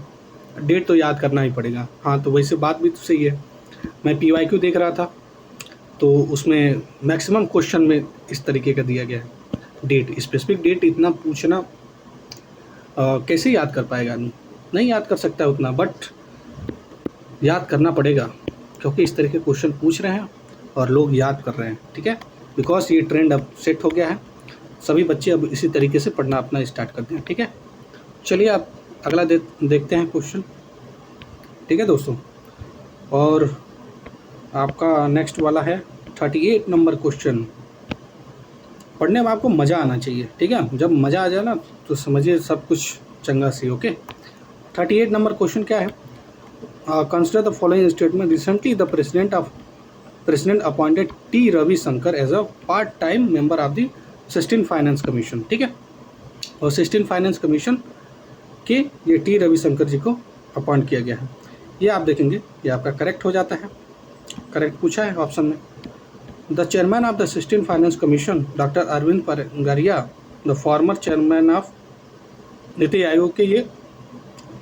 डेट तो याद करना ही पड़ेगा। हाँ, तो वैसे बात भी तो सही है। मैं PYQ देख रहा था, तो उसमें मैक्सिमम क्वेश्चन में इस तरीके का दिया गया है, डेट, स्पेसिफिक डेट इतना पूछना कैसे याद कर पाएगा आदमी, नहीं याद कर सकता उतना, बट याद करना पड़ेगा, क्योंकि इस तरह के क्वेश्चन पूछ रहे हैं और लोग याद कर रहे हैं, ठीक है। बिकॉज ये ट्रेंड अब सेट हो गया है, सभी बच्चे अब इसी तरीके से पढ़ना अपना स्टार्ट करते हैं, ठीक है। चलिए आप अगला देखते हैं क्वेश्चन, ठीक है दोस्तों। और आपका नेक्स्ट वाला है 38 नंबर क्वेश्चन। पढ़ने में आपको मज़ा आना चाहिए, ठीक है। जब मज़ा आ जाए ना तो समझिए सब कुछ चंगा सी, ओके। 38 नंबर क्वेश्चन क्या है, consider the following statement, recently the president appointed T Ravishankar as a part time member of the 16 finance commission, ठीक है। और 16 फाइनेंस कमीशन के ये टी रविशंकर जी को अपॉइंट किया गया है। ये आप देखेंगे, ये आपका करेक्ट हो जाता है, करेक्ट पूछा है ऑप्शन में। The chairman of the 16 finance commission doctor Arvind Panagariya, the former chairman of NITI Aayog के ये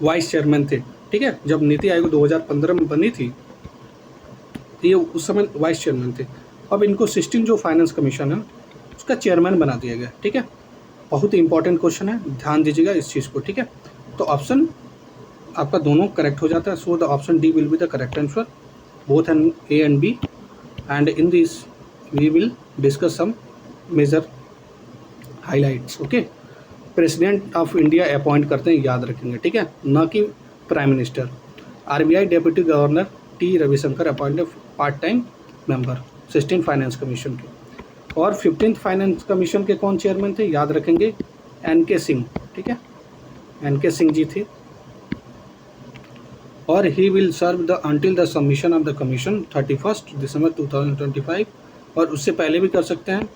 वाइस चेयरमैन थे, ठीक है। जब नीति आयोग 2015 में बनी थी, तो ये उस समय वाइस चेयरमैन थे। अब इनको 16 जो फाइनेंस कमीशन है उसका चेयरमैन बना दिया गया, ठीक है। बहुत ही इंपॉर्टेंट क्वेश्चन है, ध्यान दीजिएगा इस चीज़ को, ठीक है। तो ऑप्शन आपका दोनों करेक्ट हो जाता है, so the option D will be the correct answer, both an A and B, and in this we will discuss some major highlights, okay. President of India appoint करते हैं, याद रखेंगे, ठीक है, न कि prime minister. RBI deputy governor T Ravishankar appointed part time member 16 finance commission के। और 15th फाइनेंस कमीशन के कौन चेयरमैन थे, याद रखेंगे, NK सिंह, ठीक है, NK सिंह जी थे। और he will serve the until the submission of the commission 31 December 2025, और उससे पहले भी कर सकते हैं।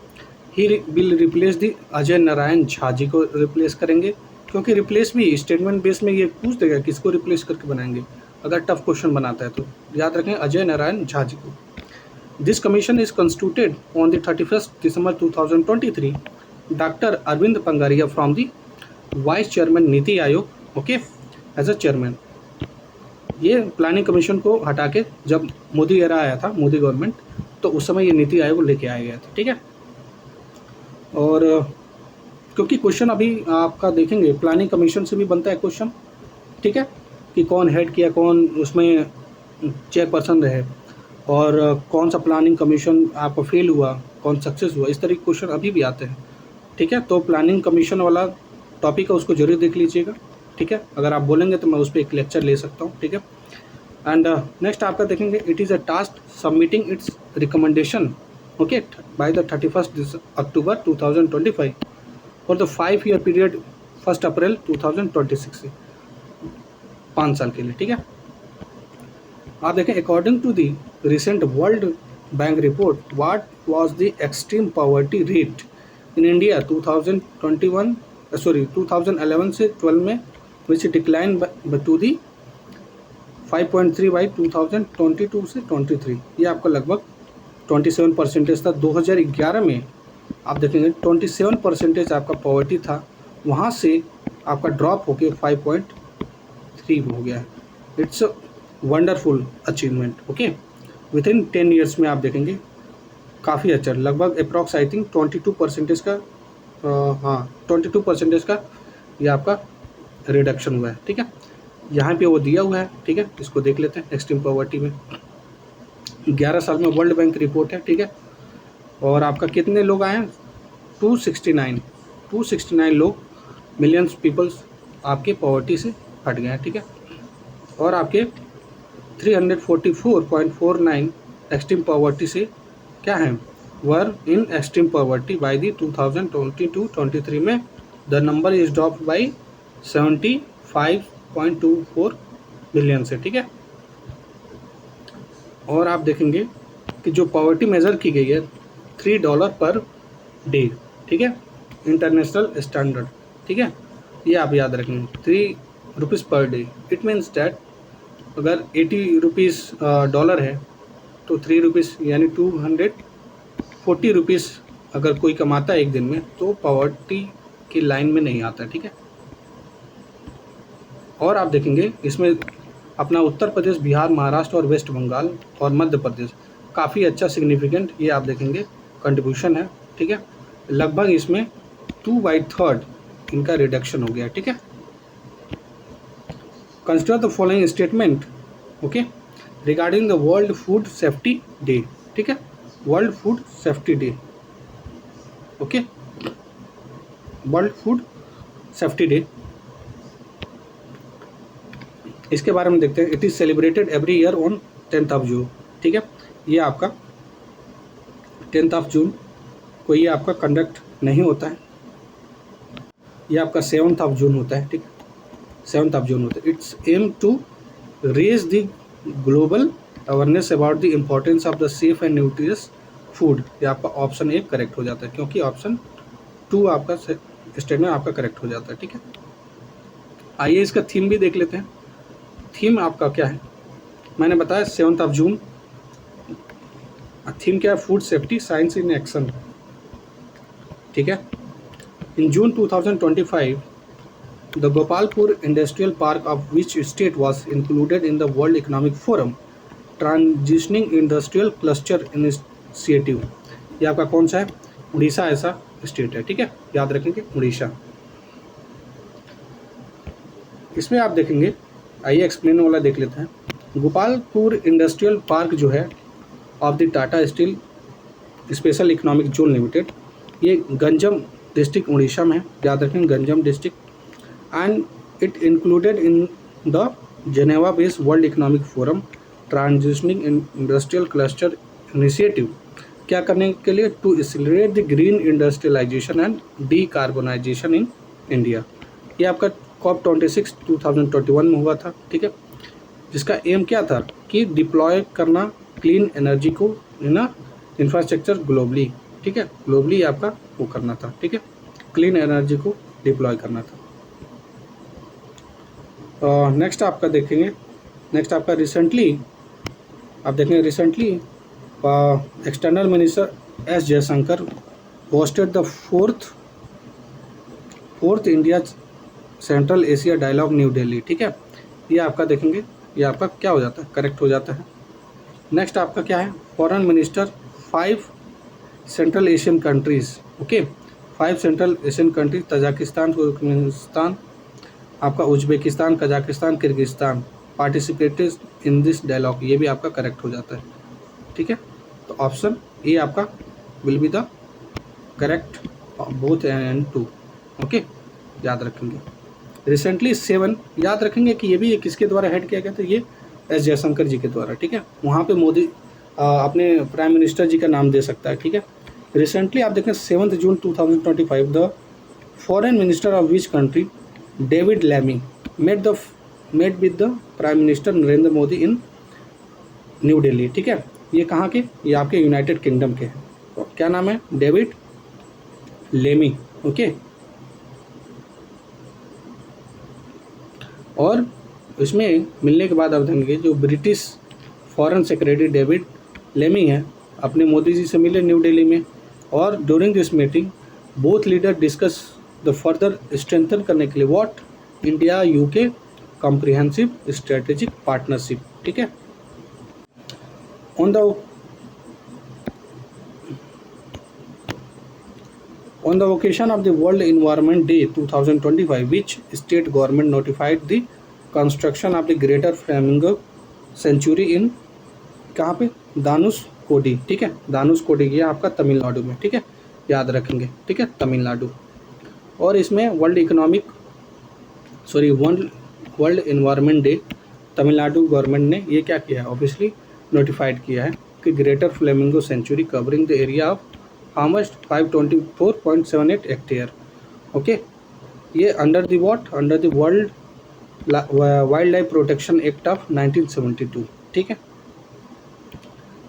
He will replace the Ajay Narayan Jha ji को रिप्लेस करेंगे, क्योंकि रिप्लेस भी स्टेटमेंट बेस में ये पूछ देगा किसको रिप्लेस करके बनाएंगे, अगर टफ क्वेश्चन बनाता है तो। याद रखें, अजय नारायण झा जी को। This commission is constituted on the 31 December 2023, doctor Arvind Panagariya from the vice chairman NITI Aayog, okay, as a chairman. ये प्लानिंग कमीशन को हटा के जब मोदी एरा आया था, मोदी गवर्नमेंट, तो उस समय ये नीति आयोग लेके आया गया था, ठीक है। और क्योंकि क्वेश्चन अभी आपका देखेंगे प्लानिंग कमीशन से भी बनता है क्वेश्चन, ठीक है, कि कौन हेड किया, कौन उसमें चेयरपर्सन रहे, और कौन सा प्लानिंग कमीशन आपका फेल हुआ, कौन सक्सेस हुआ, इस तरह के क्वेश्चन अभी भी आते हैं, ठीक है। तो प्लानिंग कमीशन वाला टॉपिक है, उसको जरूर देख लीजिएगा, ठीक है। अगर आप बोलेंगे तो मैं उस पर एक लेक्चर ले सकता हूँ, ठीक है। एंड नेक्स्ट आपका देखेंगे, it is a task submitting it's recommendation, okay, by the 31 October 2025 for the 5-year period 1 अप्रैल 2026 से 5 साल के लिए, ठीक है। आप देखें, according to the recent World Bank report, what was the extreme poverty rate in India 2011 से 12 में, which decline to the 5.3 by 2022 से 23। ये आपका लगभग 27% था। 2011 में आप देखेंगे 27% आपका पॉवर्टी था, वहाँ से आपका ड्रॉप होके 5.3 हो गया है। It's wonderful achievement, okay. With in 10 years में आप देखेंगे काफ़ी अच्छा, लगभग अप्रॉक्स आई थिंक 22% का, हाँ 22% का ये आपका रिडक्शन हुआ है, ठीक है। यहाँ पे वो दिया हुआ है, ठीक है, इसको देख लेते हैं। एक्सट्रीम पॉवर्टी में 11 साल में वर्ल्ड बैंक रिपोर्ट है, ठीक है। और आपका कितने लोग आए हैं, 269 लोग, मिलियंस पीपल्स आपके पॉवर्टी से हट गए हैं, ठीक है। और आपके 344.49 एक्सट्रीम पॉवर्टी से क्या है, were in extreme poverty by the 2022-23 में the number is drop by 75.24 million से, ठीक है। और आप देखेंगे कि जो पॉवर्टी मेज़र की गई है $3 पर डे, ठीक है, इंटरनेशनल स्टैंडर्ड, ठीक है, ये आप याद रखेंगे, ₹3 per day. It means that अगर 80 रुपीज़ डॉलर है तो ₹3 यानी 240 रुपीज़ अगर कोई कमाता है एक दिन में तो पॉवर्टी की लाइन में नहीं आता, ठीक है। और आप देखेंगे इसमें अपना उत्तर प्रदेश, बिहार, महाराष्ट्र और वेस्ट बंगाल और मध्य प्रदेश काफ़ी अच्छा सिग्निफिकेंट ये आप देखेंगे कंट्रीब्यूशन है, ठीक है। लगभग इसमें 2/3 इनका रिडक्शन हो गया, ठीक है। Consider the following statement, okay, regarding the world food safety day, ठीक है, world food safety day, okay, world food safety day, इसके बारे में देखते हैं। It is celebrated every year on 10th जून, ठीक है। ये आपका 10th जून को ये आपका कंडक्ट नहीं होता है, ये आपका 7th जून होता है, ठीक है, 7th जून होता है। It's aim to raise the global awareness about the importance of the safe and nutritious food. ये आपका ऑप्शन ए करेक्ट हो जाता है क्योंकि ऑप्शन 2 आपका स्टेटमेंट आपका करेक्ट हो जाता है, ठीक है। आइए इसका थीम भी देख लेते हैं। थीम आपका क्या है, मैंने बताया 7th जून, थीम क्या है, food safety science in action, ठीक है। In June 2025 the Gopalpur industrial park of which state was included in the world Economic Forum transitioning industrial cluster initiative. ये आपका कौन सा है, उड़ीसा ऐसा स्टेट है, ठीक है, याद रखेंगे उड़ीसा। इसमें आप देखेंगे, आइए एक्सप्लेन वाला देख लेते हैं। गोपालपुर इंडस्ट्रियल पार्क जो है of the Tata steel special economic zone limited, ये गंजम डिस्ट्रिक्ट उड़ीसा में है, याद रखेंगे Ganjam district, and it included in the Geneva based World Economic Forum transitioning industrial cluster initiative. क्या करने के लिए, to accelerate the green industrialisation and decarbonisation in India. ये आपका COP26 2021 में हुआ था, ठीक है, जिसका एम क्या था कि डिप्लॉय करना क्लीन एनर्जी को इन इंफ्रास्ट्रक्चर ग्लोबली, ठीक है, ग्लोबली आपका वो करना था, ठीक है, क्लीन एनर्जी को डिप्लॉय करना था। नेक्स्ट आपका देखेंगे, नेक्स्ट आपका रिसेंटली आप देखेंगे, recently external minister S Jaishankar hosted the fourth India Central Asia dialogue New Delhi, ठीक है। ये आपका देखेंगे, ये आपका क्या हो जाता है, करेक्ट हो जाता है। नेक्स्ट आपका क्या है, foreign minister 5 central Asian countries, okay, 5 central Asian countries, Tajikistan, Turkmenistan, आपका Uzbekistan, Kazakhstan, Kyrgyzstan participated in this dialogue. ये भी आपका करेक्ट हो जाता है, ठीक है। तो ऑप्शन ए आपका will be the correct both and 2, okay, याद रखेंगे। रिसेंटली 7 याद रखेंगे कि ये भी किसके द्वारा हेड किया गया था, ये एस जयशंकर जी के द्वारा, ठीक है। वहाँ पे मोदी अपने प्राइम मिनिस्टर जी का नाम दे सकता है, ठीक है। रिसेंटली आप देखें 7 June 2025 the foreign minister of which country David Lammy met with the prime minister Narendra Modi in new Delhi, ठीक है। ये कहाँ के, ये आपके यूनाइटेड किंगडम के हैं। तो क्या नाम है, डेविड लेमी, ओके। और इसमें मिलने के बाद आप देखेंगे जो British foreign secretary David Lammy हैं अपने मोदी जी से मिले न्यू दिल्ली में, और during this meeting both leader discuss the further strengthen करने के लिए what, India UK comprehensive strategic partnership, ठीक है। On the occasion of the World Environment Day 2025, which state government notified the construction of the Greater Flamingo Sanctuary in कहाँ पे, धानुषकोडी, ठीक है, धानुषकोडी, ये आपका तमिलनाडु में, ठीक है, याद रखेंगे, ठीक है, तमिलनाडु। और इसमें world environment day Tamil Nadu government ने ये क्या किया है, ऑब्वियसली नोटिफाइड किया है कि greater flamingo sanctuary covering the area of how much 524.78 hectare. Okay, ये under the what, under the world wild life protection act of 1972। ठीक है।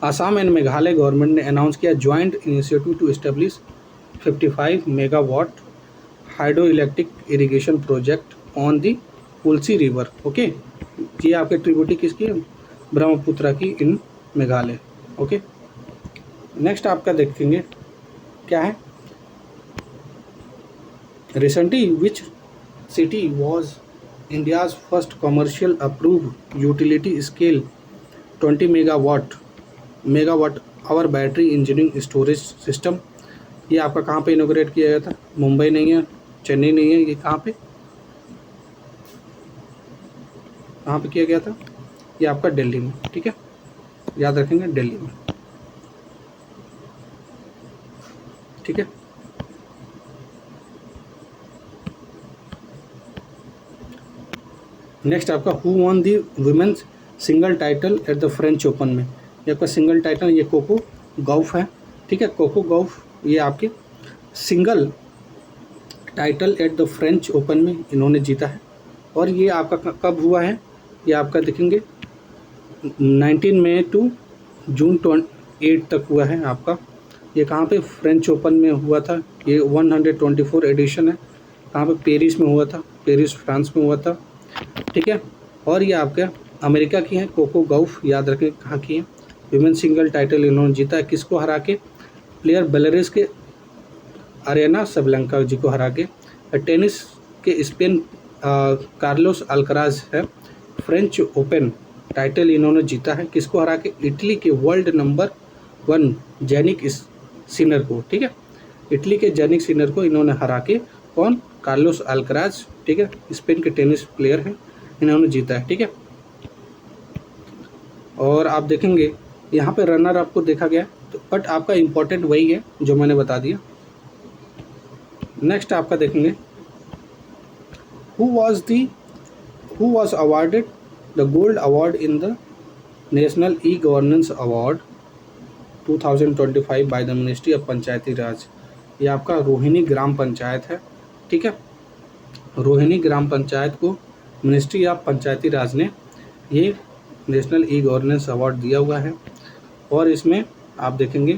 आसाम एंड मेघालय गवर्नमेंट ने अनाउंस किया joint initiative to establish 55 megawatt hydro electric irrigation project on the Tulsi river. Okay, ये आपके tributary किसकी है, ब्रह्मपुत्र की इन मेघालय। ओके, नेक्स्ट आपका देखेंगे क्या है, recently which city was India's first commercial approved utility scale 20 megawatt our battery engineering storage system. ये आपका कहाँ पे इनोग्रेट किया गया था, मुंबई नहीं है, चेन्नई नहीं है, ये कहाँ पे किया गया था, ये आपका दिल्ली में। ठीक है, याद रखेंगे दिल्ली में। ठीक है, नेक्स्ट आपका who won the women's single title at the French Open में। ये आपका सिंगल टाइटल, ये कोको गौफ है। ठीक है, कोको गौफ ये आपके single title at the French Open में इन्होंने जीता है। और ये आपका कब हुआ है, ये आपका देखेंगे 19 मई टू जून 8 तक हुआ है आपका। ये कहाँ पे, फ्रेंच ओपन में हुआ था। ये 124 एडिशन है। कहाँ पे, पेरिस में हुआ था, पेरिस फ्रांस में हुआ था। ठीक है, और ये आपका अमेरिका की है कोको गौफ, याद रखें कहाँ की है। विमेन सिंगल टाइटल इन्होंने जीता है, किसको हरा के, प्लेयर बेलारूस के अरेना सबलंका जी को हरा के। टेनिस के स्पेन कार्लोस अल्कराज है। फ्रेंच ओपन टाइटल इन्होंने जीता है, किसको हरा के, इटली के वर्ल्ड नंबर 1 जैनिक सिनर को। ठीक है, इटली के जैनिक सिनर को इन्होंने हरा के, कौन, कार्लोस अल्कराज। ठीक है, स्पेन के टेनिस प्लेयर हैं, इन्होंने जीता है। ठीक है, और आप देखेंगे यहाँ पे रनर आपको देखा गया, तो बट आपका इम्पोर्टेंट वही है जो मैंने बता दिया। नेक्स्ट आपका देखेंगे who was awarded the gold award in the national e governance award 2025 by the ministry of Panchayati Raj. ये आपका रोहिणी ग्राम पंचायत है। ठीक है, रोहिणी ग्राम पंचायत को मिनिस्ट्री ऑफ पंचायती राज ने ये नेशनल ई गवर्नेंस अवार्ड दिया हुआ है। और इसमें आप देखेंगे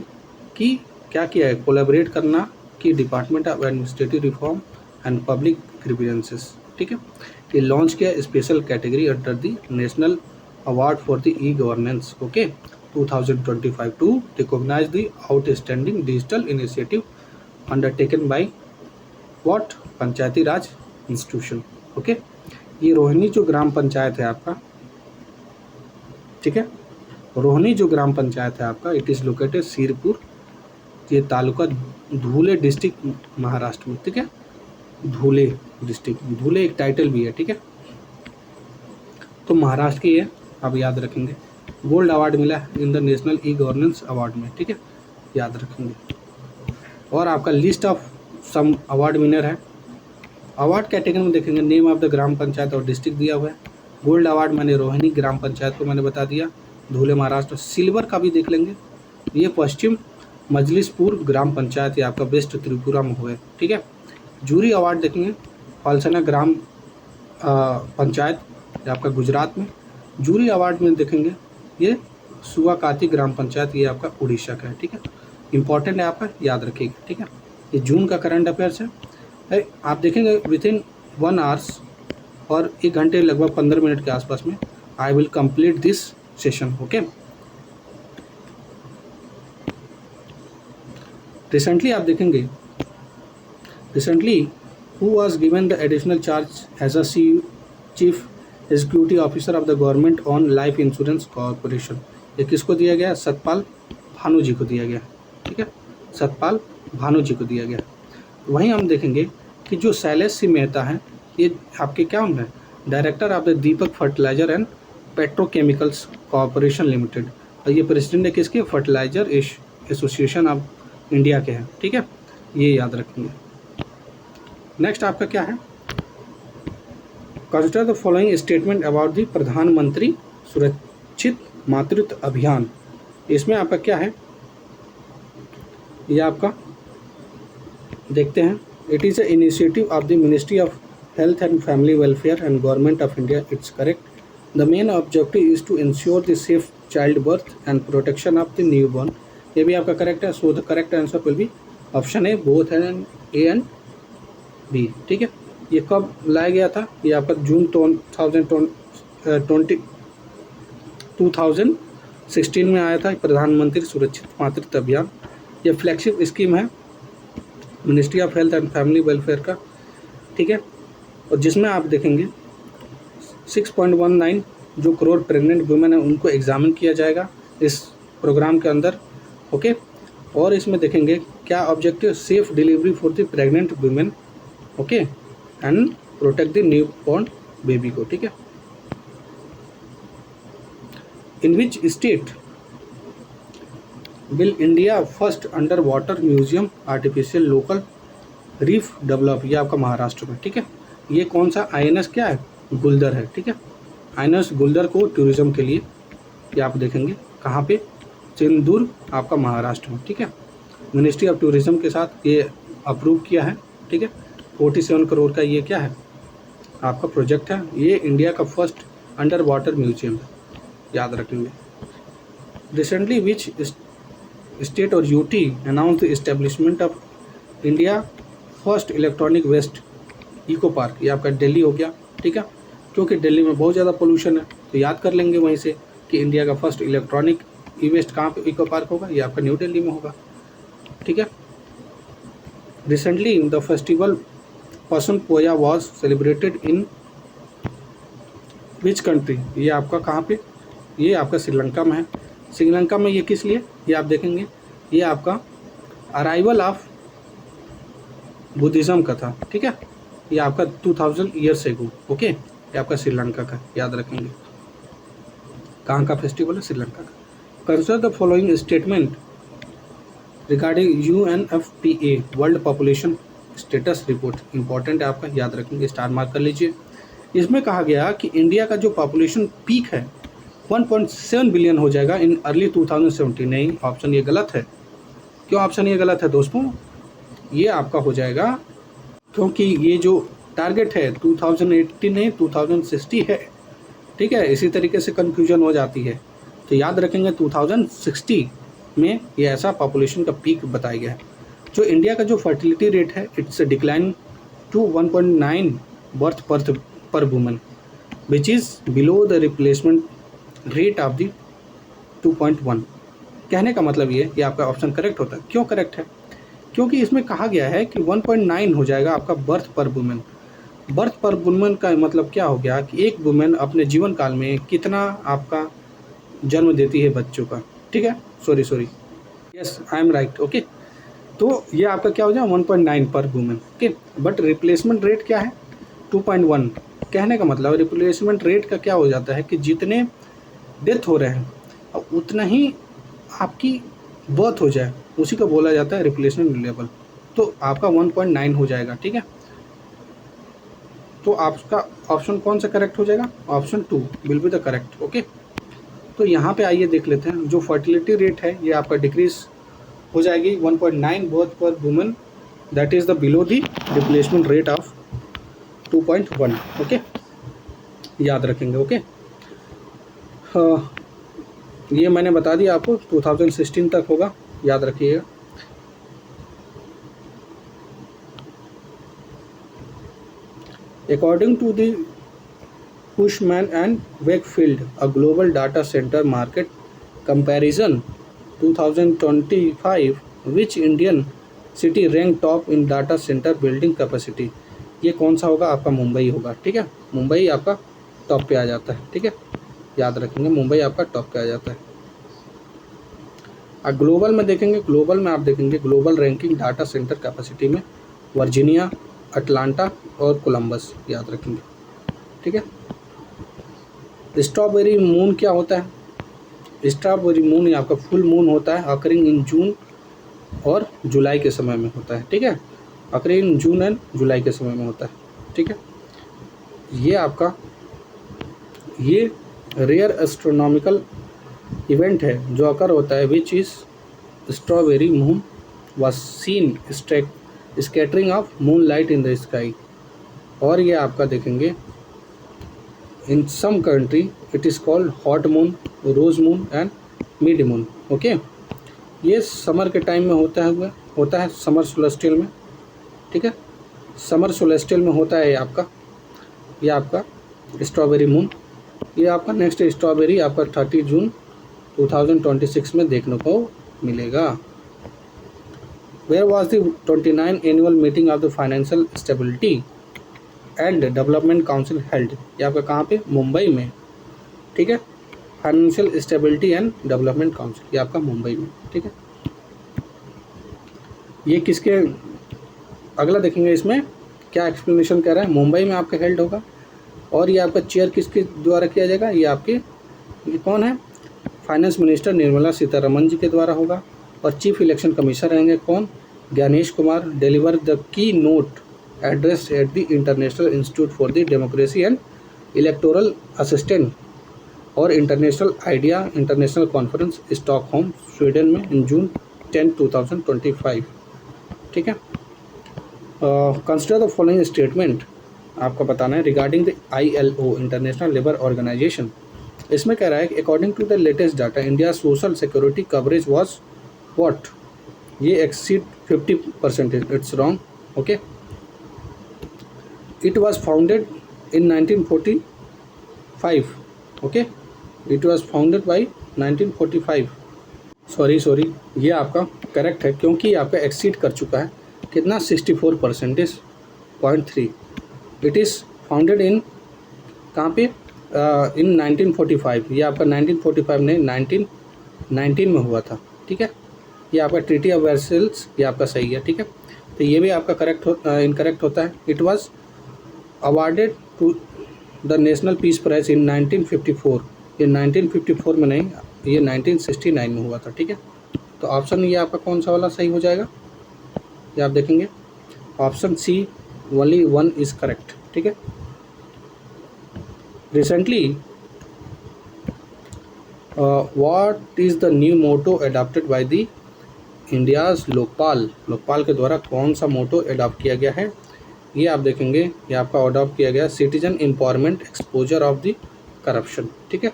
कि क्या किया है, कोलैबोरेट करना कि Department of Administrative Reform and Public Grievances. ठीक है, ये लॉन्च किया special category under the national award for the e-governance. Okay, 2025 to recognise the outstanding digital initiative undertaken by what, panchayati raj institution. Okay, ये रोहिणी जो ग्राम पंचायत है आपका, ठीक है, रोहिणी जो ग्राम पंचायत है आपका, इट इज़ लोकेटेड सिरपुर, ये तालुका धुले डिस्ट्रिक्ट महाराष्ट्र में। ठीक है, धुले डिस्ट्रिक्ट, धुले एक टाइटल भी है। ठीक है, तो महाराष्ट्र की है, आप याद रखेंगे। गोल्ड अवार्ड मिला है in the national e governance award में। ठीक है, याद रखेंगे। और आपका list of some award winner है। अवार्ड कैटेगरी में देखेंगे name of the gram panchayat और डिस्ट्रिक्ट दिया हुआ है। गोल्ड अवार्ड मैंने रोहिणी ग्राम पंचायत को मैंने बता दिया, धुले महाराष्ट्र। सिल्वर का भी देख लेंगे, ये पश्चिम मजलिसपुर ग्राम पंचायत, ये आपका वेस्ट त्रिपुरा में हुआ है। ठीक है, जूरी अवार्ड देखेंगे फलसना ग्राम पंचायत, ये आपका गुजरात में। जूरी अवार्ड में देखेंगे ये सुआकाती ग्राम पंचायत, ये आपका उड़ीसा का है। ठीक है, इंपॉर्टेंट है आपका, याद रखिएगा। ठीक है, ये जून का करंट अफेयर्स है। आप देखेंगे विद इन 1 आवर्स और 1 घंटे लगभग 15 मिनट के आसपास में I will complete this session. Okay, recently आप देखेंगे, recently who was given the additional charge as a chief executive officer of the government on Life Insurance Corporation. ये किसको दिया गया, सतपाल भानु जी को दिया गया। ठीक है, सतपाल भानु जी को दिया गया। वहीं हम देखेंगे कि जो शैलेश सिंह मेहता हैं, ये आपके क्या होंगे, director of the Deepak fertiliser and petrochemicals corporation limited. और ये प्रेसिडेंट है किसके, फर्टिलाइजर एसोसिएशन ऑफ इंडिया के हैं। ठीक है, ये याद रखेंगे। नेक्स्ट आपका क्या है, consider the following statement about the प्रधानमंत्री सुरक्षित मातृत्व अभियान। इसमें आपका क्या है, ये आपका देखते हैं। It is a initiative of the ministry of health and family welfare and government of India, it's correct. The main objective is to ensure the safe childbirth and protection of the new born. ये भी आपका correct है। So the correct answer will be option A, both and A and B. ठीक है, ये कब लाया गया था, ये आपका जून 2016 में आया था प्रधानमंत्री सुरक्षित मातृत्व अभियान। ये फ्लैगशिप स्कीम है ministry of health and family welfare का। ठीक है, और जिसमें आप देखेंगे 6.19 जो करोड़ प्रेग्नेंट वुमेन है उनको एग्जामिन किया जाएगा इस प्रोग्राम के अंदर। ओके, और इसमें देखेंगे क्या objective, safe delivery for the pregnant women, okay, and protect the new born baby को। ठीक है, in which state will India first under water museum artificial local reef develop, ये आपका महाराष्ट्र में। ठीक है, ये कौन सा INS क्या है, गुलदर है। ठीक है, INS गुलदर को टूरिज्म के लिए ये आप देखेंगे कहाँ पे, सिंदूर आपका महाराष्ट्र में। ठीक है, मिनिस्ट्री ऑफ टूरिज्म के साथ ये अप्रूव किया है। ठीक है, 47 करोड़ का ये क्या है आपका प्रोजेक्ट है। ये इंडिया का फर्स्ट अंडर वाटर म्यूजियम है, याद रखेंगे। रिसेंटली विच स्टेट और UT announce the establishment of India first electronic waste eco park, ये आपका दिल्ली हो गया। ठीक है, क्योंकि दिल्ली में बहुत ज़्यादा पोल्यूशन है तो याद कर लेंगे वहीं से कि इंडिया का फर्स्ट इलेक्ट्रॉनिक ई वेस्ट कहाँ पे इको पार्क होगा, ये आपका न्यू दिल्ली में होगा। ठीक है, रिसेंटली द फेस्टिवल पसंद पोया was celebrated in which country, ये आपका कहाँ पे, ये आपका श्रीलंका में है। श्रीलंका में ये किस लिए, ये आप देखेंगे ये आपका अराइवल ऑफ बुद्धिज़्म का था। ठीक है, ये आपका 2000 ईयर्स एगो। ओके, ये आपका श्रीलंका का, याद रखेंगे। कहाँ का फेस्टिवल है, श्रीलंका का। Consider the following statement regarding UNFPA world population status report, important है आपका, याद रखेंगे, स्टार मार्क कर लीजिए। इसमें कहा गया कि इंडिया का जो पॉपुलेशन पीक है 1.7 बिलियन हो जाएगा इन अर्ली 2070। नहीं, ऑप्शन ये गलत है। क्यों ऑप्शन ये गलत है दोस्तों, ये आपका हो जाएगा क्योंकि ये जो टारगेट है 2080 नहीं 2060 है। ठीक है, इसी तरीके से कन्फ्यूजन हो जाती है, तो याद रखेंगे 2060 में ये ऐसा पॉपुलेशन का पीक बताया गया है। जो इंडिया का जो फर्टिलिटी रेट है इट्स डिक्लाइन टू 1.9 बर्थ पर woman which is below the replacement rate of the 2.1। कहने का मतलब ये आपका ऑप्शन करेक्ट होता है। क्यों करेक्ट है, क्योंकि इसमें कहा गया है कि 1.9 हो जाएगा आपका बर्थ पर वुमेन। बर्थ पर वुमेन का मतलब क्या हो गया कि एक वुमेन अपने जीवन काल में कितना आपका जन्म देती है बच्चों का। ठीक है, sorry, yes I am right. Okay, तो ये आपका क्या हो जाएगा 1.9 पर women. Okay, but replacement rate क्या है 2.1। कहने का मतलब रिप्लेसमेंट रेट का क्या हो जाता है कि जितने डेथ हो रहे हैं अब उतना ही आपकी बर्थ हो जाए, उसी को बोला जाता है रिप्लेसमेंट लेवल। तो आपका 1.9 हो जाएगा। ठीक है, तो आपका ऑप्शन कौन सा करेक्ट हो जाएगा, option 2 will be the correct. Okay, तो यहाँ पे आइए देख लेते हैं जो फर्टिलिटी रेट है ये आपका डिक्रीज हो जाएगी 1.9 बर्थ पर women, that is the below the replacement rate of 2.1। Okay, याद रखेंगे। ओके, ये मैंने बता दिया आपको 2016 तक होगा, याद रखिएगा। According to the Cushman and Wakefield, a global data center market comparison 2025, which Indian city ranked top in data center building capacity? ये कौन सा होगा आपका, मुंबई होगा। ठीक है, मुंबई आपका टॉप पे आ जाता है। ठीक है, याद रखेंगे मुंबई आपका टॉप पे आ जाता है। अब ग्लोबल में देखेंगे, ग्लोबल में आप देखेंगे global ranking data centre capacity में वर्जीनिया, अटलांटा और कोलंबस, याद रखेंगे। ठीक है, स्ट्रॉबेरी मून क्या होता है, स्ट्रॉबेरी मून आपका फुल मून होता है, अकरिंग इन जून और जुलाई के समय में होता है। ठीक है, अकरिंग इन जून एंड जुलाई के समय में होता है। ठीक है, ये आपका ये रेयर एस्ट्रोनॉमिकल इवेंट है जो अकर होता है which is strawberry moon was seen scattering of moonlight in the sky। और ये आपका देखेंगे in some country it is called hot moon, rose moon and mid moon. Okay, ये समर के टाइम में होता है समर सोलेस्टियल में, ठीक है, समर सोलेस्टियल में होता है ये आपका स्ट्रॉबेरी मून। ये आपका नेक्स्ट स्ट्रॉबेरी आपका 30 जून 2026 में देखने को मिलेगा। Where was the 29th annual meeting of the Financial Stability and Development Council held? ये आपका कहाँ पे? मुंबई में, ठीक है। Financial stability and development council ये आपका मुंबई में, ठीक है। ये किसके, अगला देखेंगे इसमें क्या एक्सप्लेनेशन कह रहा है। मुंबई में आपका हेल्ड होगा और ये आपका चेयर किसके द्वारा किया जाएगा, ये कौन है, फाइनेंस मिनिस्टर निर्मला सीतारमन जी के द्वारा होगा। और चीफ इलेक्शन कमिश्नर रहेंगे कौन, Gyanesh Kumar. Deliver the keynote address at the international institute for the democracy and electoral assistant और international IDEA international conference Stockholm Sweden में इन जून 10, 2025, ठीक है। कंसिडर द फॉलोइंग स्टेटमेंट आपका बताना है regarding the ILO international labour organization. इसमें कह रहा है कि according to the latest data India social security coverage was what, ये exceed 50%, it's wrong. Okay, it was founded in 1945। Okay, it was founded by 1945। Sorry, ये आपका correct है क्योंकि आपका एक्सीड कर चुका है कितना, 64.3। इट इज़ फाउंडेड इन कहाँ पे, इन 1945। ये आपका 1945 नहीं 1919 में हुआ था, ठीक है। ये आपका ट्रीटी ऑफ वर्सेल्स ये आपका सही है, ठीक है। तो ये भी आपका इनकरेक्ट होता है। It was awarded to the national peace prize in 1954। ये 1954 में नहीं, ये 1969 में हुआ था, ठीक है। तो ऑप्शन ये आपका कौन सा वाला सही हो जाएगा, ये आप देखेंगे option C only 1 is correct, ठीक है। Recently what is the new motto adopted by the India's Lokpal के द्वारा कौन सा मोटो अडॉप्ट किया गया है, ये आप देखेंगे। ये आपका अडॉप्ट किया गया citizen empowerment exposure of the corruption, ठीक है।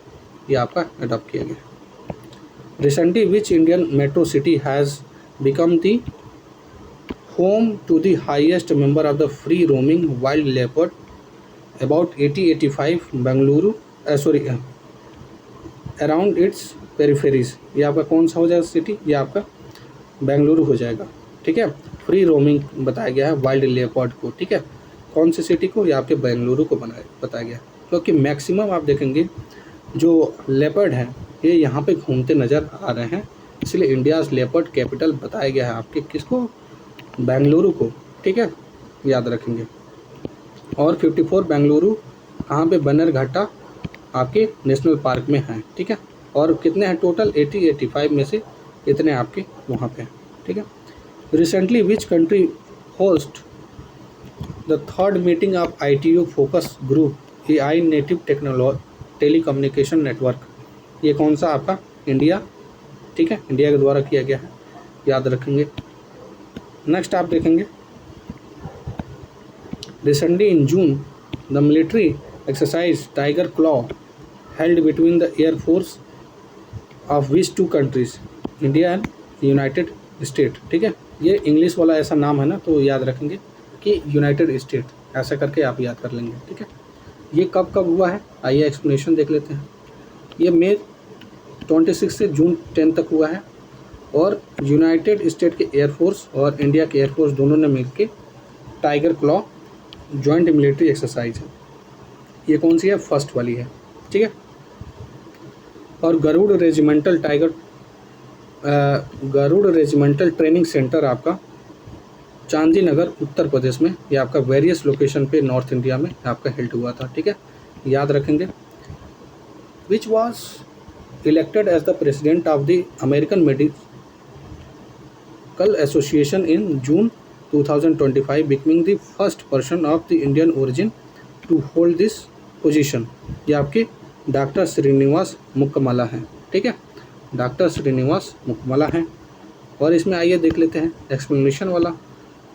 ये आपका अडॉप्ट किया गया। Recently which Indian metro city has become the home to the highest member of the free roaming wild leopard about 80-85 Bengaluru around its peripheries. ये आपका कौन सा हो जाएगा सिटी, ये आपका बेंगलुरु हो जाएगा, ठीक है। फ्री रोमिंग बताया गया है वाइल्ड लेपर्ड को, ठीक है। कौन सी सिटी को, ये आपके बेंगलुरु को बताया गया, क्योंकि मैक्सिमम आप देखेंगे जो लेपर्ड हैं ये यहाँ पे घूमते नज़र आ रहे हैं, इसलिए इंडियाज़ लेपर्ड कैपिटल बताया गया है आपके किसको, बेंगलुरु को, ठीक है, याद रखेंगे। और 54 बेंगलुरु कहाँ पे, बन्नेरघट्टा आपके नेशनल पार्क में हैं, ठीक है। और कितने हैं टोटल, 80-85 में से इतने आपके वहाँ पे हैं, ठीक है। Recently which country host the 3rd meeting of ITU focus group AI native telecommunication network. ये कौन सा आपका, इंडिया, ठीक है, इंडिया के द्वारा किया गया है, याद रखेंगे। नेक्स्ट आप देखेंगे recently in June the military exercise Tiger Claw held between the air force of which 2 countries, India and United State, ठीक है। ये इंग्लिश वाला ऐसा नाम है ना, तो याद रखेंगे कि यूनाइटेड स्टेट ऐसा करके आप याद कर लेंगे, ठीक है। ये कब हुआ है, आइए एक्सप्लेनेशन देख लेते हैं। ये मई 26 से जून 10 तक हुआ है और यूनाइटेड स्टेट के एयरफोर्स और इंडिया के एयरफोर्स दोनों ने मिलकर Tiger Claw joint military exercise है। ये कौन सी है, फर्स्ट वाली है, ठीक है। और गरुड़ रेजिमेंटल ट्रेनिंग सेंटर आपका चांदी नगर उत्तर प्रदेश में, ये आपका वेरियस लोकेशन पे नॉर्थ इंडिया में आपका हेल्ड हुआ था, ठीक है, याद रखेंगे। Which was elected as the president of the American Medical Association in June 2025, becoming the first person of the Indian origin to to hold this position. ये आपके डॉक्टर श्रीनिवास मुक्कमला हैं, ठीक है, डॉक्टर श्रीनिवास मुक्कमला हैं। और इसमें आइए देख लेते हैं एक्सप्लेनेशन वाला।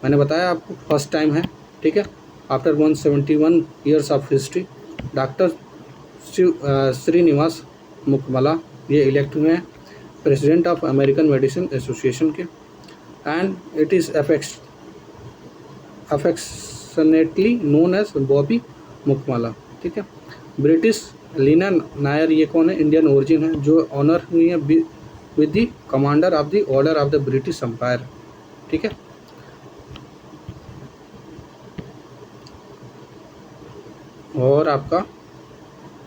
मैंने बताया आपको फर्स्ट टाइम है, ठीक है, after 171 years of history doctor Srinivas Mukkamala ये इलेक्ट हुए हैं president of American medicine association के। And it is affectionately known as Bobby Mukkamala, ठीक है। ब्रिटिश लीना नायर ये कौन है, इंडियन ओरिजिन है, जो ऑनर हुई है with the Commander of the Order of the British Empire, ठीक है। और आपका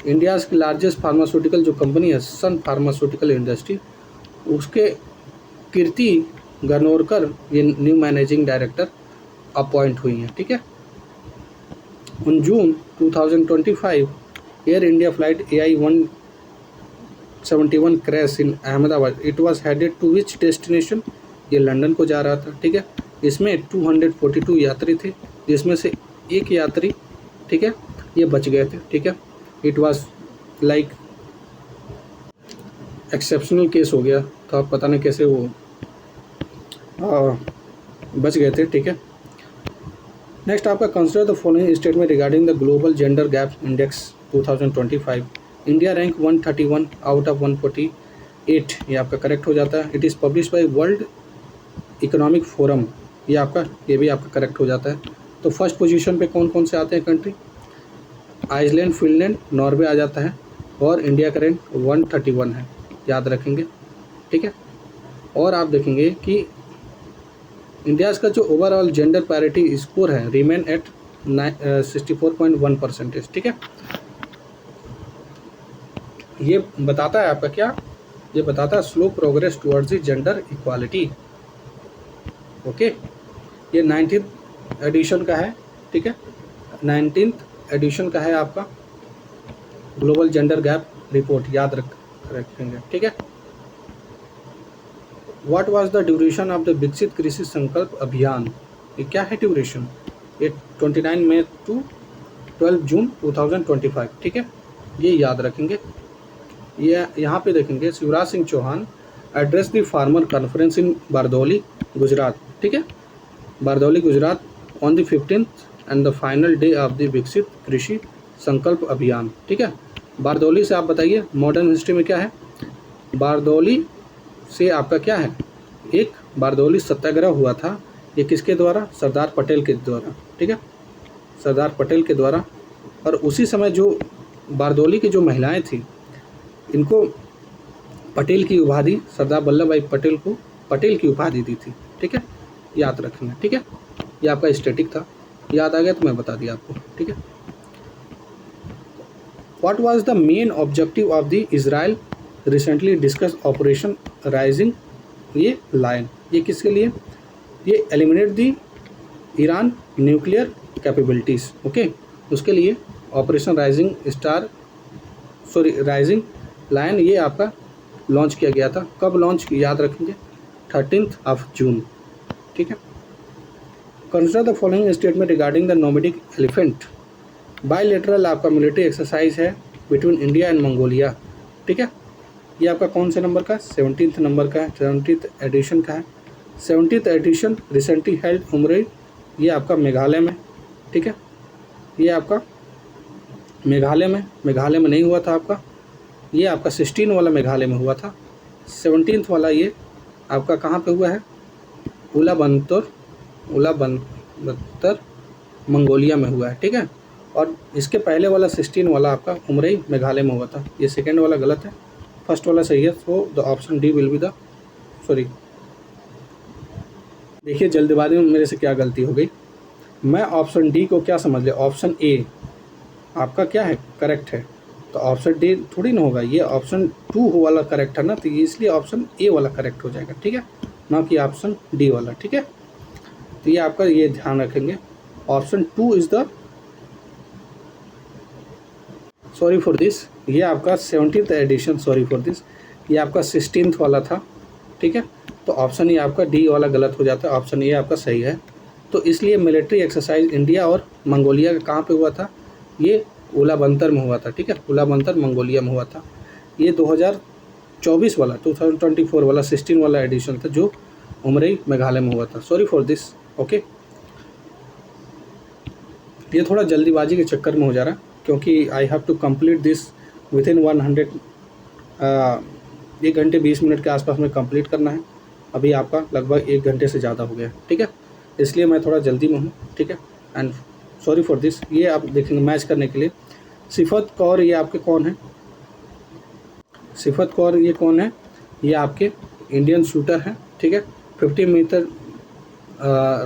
इंडियाज़ की लार्जेस्ट फार्मास्यूटिकल जो कंपनी है सन फार्मास्यूटिकल इंडस्ट्री, उसके कीर्ति गनोरकर ये न्यू मैनेजिंग डायरेक्टर अपॉइंट हुई हैं, ठीक है। On June 2025 Air India flight AI 171 crash in Ahmedabad. It was headed to which destination, ये लंदन को जा रहा था, ठीक है। इसमें 242 यात्री थे, जिसमें से एक यात्री, ठीक है, ये बच गए थे, ठीक है। It was like exceptional case हो गया था, पता नहीं कैसे वो बच गए थे, ठीक है। नेक्स्ट आपका consider the following statement regarding the global gender gap index 2025। India rank 131 out of 148, ये आपका करेक्ट हो जाता है। It is publish by world Economic forum, ये भी आपका करेक्ट हो जाता है। तो फर्स्ट पोजीशन पे कौन कौन से आते हैं कंट्री, आइसलैंड, फिनलैंड, नॉर्वे आ जाता है, और इंडिया का रैंक 131 है, याद रखेंगे, ठीक है। और आप देखेंगे कि इंडियाज़ का जो ओवरऑल जेंडर पैरिटी स्कोर है रिमेन एट 64.1%, ठीक है। ये बताता है आपका क्या, ये बताता है slow progress towards the gender equality, okay. ये 19th एडिशन का है, ठीक है, 19th एडिशन का है आपका ग्लोबल जेंडर गैप रिपोर्ट, याद रखेंगे, ठीक है। What was the duration of the Viksit Krishi संकल्प अभियान, ये क्या है ड्यूरेशन, ये 29 मई टू 12 जून 2025, ठीक है, ये याद रखेंगे। ये यहाँ पे देखेंगे Shivraj Singh Chouhan address the farmer conference in Bardoli Gujarat, ठीक है, Bardoli Gujarat on the 15th and the final day of the Viksit Krishi संकल्प अभियान, ठीक है। बारदौली से आप बताइए मॉडर्न हिस्ट्री में क्या है, बारदौली से आपका क्या है, एक बारदौली सत्याग्रह हुआ था, ये किसके द्वारा, सरदार पटेल के द्वारा, ठीक है, सरदार पटेल के द्वारा। और उसी समय जो बारदौली की जो महिलाएं थी, इनको पटेल की उपाधि, सरदार वल्लभ भाई पटेल को पटेल की उपाधि दी थी, ठीक है, याद रखेंगे, ठीक है। ये आपका स्टैटिक था, याद आ गया तो मैं बता दिया आपको, ठीक है। What was the main objective of the Israel recently discuss operation rising ये लायन, ये किसके लिए, ये eliminate the Iran nuclear capabilities, okay, उसके लिए ऑपरेशन राइजिंग लायन ये आपका लॉन्च किया गया था। कब लॉन्च, याद रखेंगे 13 जून, ठीक है। Consider the following statement regarding the nomadic elephant. Bilateral आपका मिलिट्री एक्सरसाइज है बिटवीन इंडिया एंड मंगोलिया, ठीक है। ये आपका कौन से नंबर का, 17th नंबर का है, 70th एडिशन का है। 70th एडिशन रिसेंटली हेल्ड उमरई, ये आपका मेघालय में, ठीक है। ये आपका मेघालय में नहीं हुआ था आपका, ये आपका 16 वाला मेघालय में हुआ था, 17th वाला ये आपका कहाँ पे हुआ है, उलाबंतर मंगोलिया में हुआ है, ठीक है। और इसके पहले वाला 16 वाला आपका उमरई मेघालय में हुआ था। ये सेकेंड वाला गलत है, फर्स्ट वाला सही है, so the option D will be the sorry. देखिए जल्दबाजी में मेरे से क्या गलती हो गई, मैं ऑप्शन डी को क्या समझ लिया, ऑप्शन ए आपका क्या है, करेक्ट है, तो ऑप्शन डी थोड़ी ना होगा, ये ऑप्शन 2 वाला करेक्ट है ना, तो ये इसलिए ऑप्शन ए वाला करेक्ट हो जाएगा, ठीक है, ना कि ऑप्शन डी वाला, ठीक है। तो ये आपका ये ध्यान रखेंगे, option 2 is the, sorry for this, ये आपका 17th addition, sorry for this, ये आपका 16th वाला था, ठीक है। तो ऑप्शन ए आपका डी वाला गलत हो जाता है, ऑप्शन ए आपका सही है। तो इसलिए मिलिट्री एक्सरसाइज इंडिया और मंगोलिया का कहाँ पे हुआ था, ये उलाबंतर में हुआ था, ठीक है, उलाबंतर मंगोलिया में हुआ था। ये 2024 वाला 2024 वाला 16 वाला एडिशन था जो उमरई मेघालय में हुआ था। Sorry for this. ओके, ये थोड़ा जल्दीबाजी के चक्कर में हो जा रहा है क्योंकि I have to complete this within 100 1 घंटे 20 मिनट के आसपास में कंप्लीट करना है। अभी आपका लगभग 1 घंटे से ज़्यादा हो गया, ठीक है, इसलिए मैं थोड़ा जल्दी में हूँ, ठीक है, एंड सॉरी फॉर दिस। ये आप देखेंगे मैच करने के लिए सिफत कौर, ये आपके कौन है? सिफत कौर ये कौन है? ये आपके इंडियन शूटर हैं, ठीक है, 50 मीटर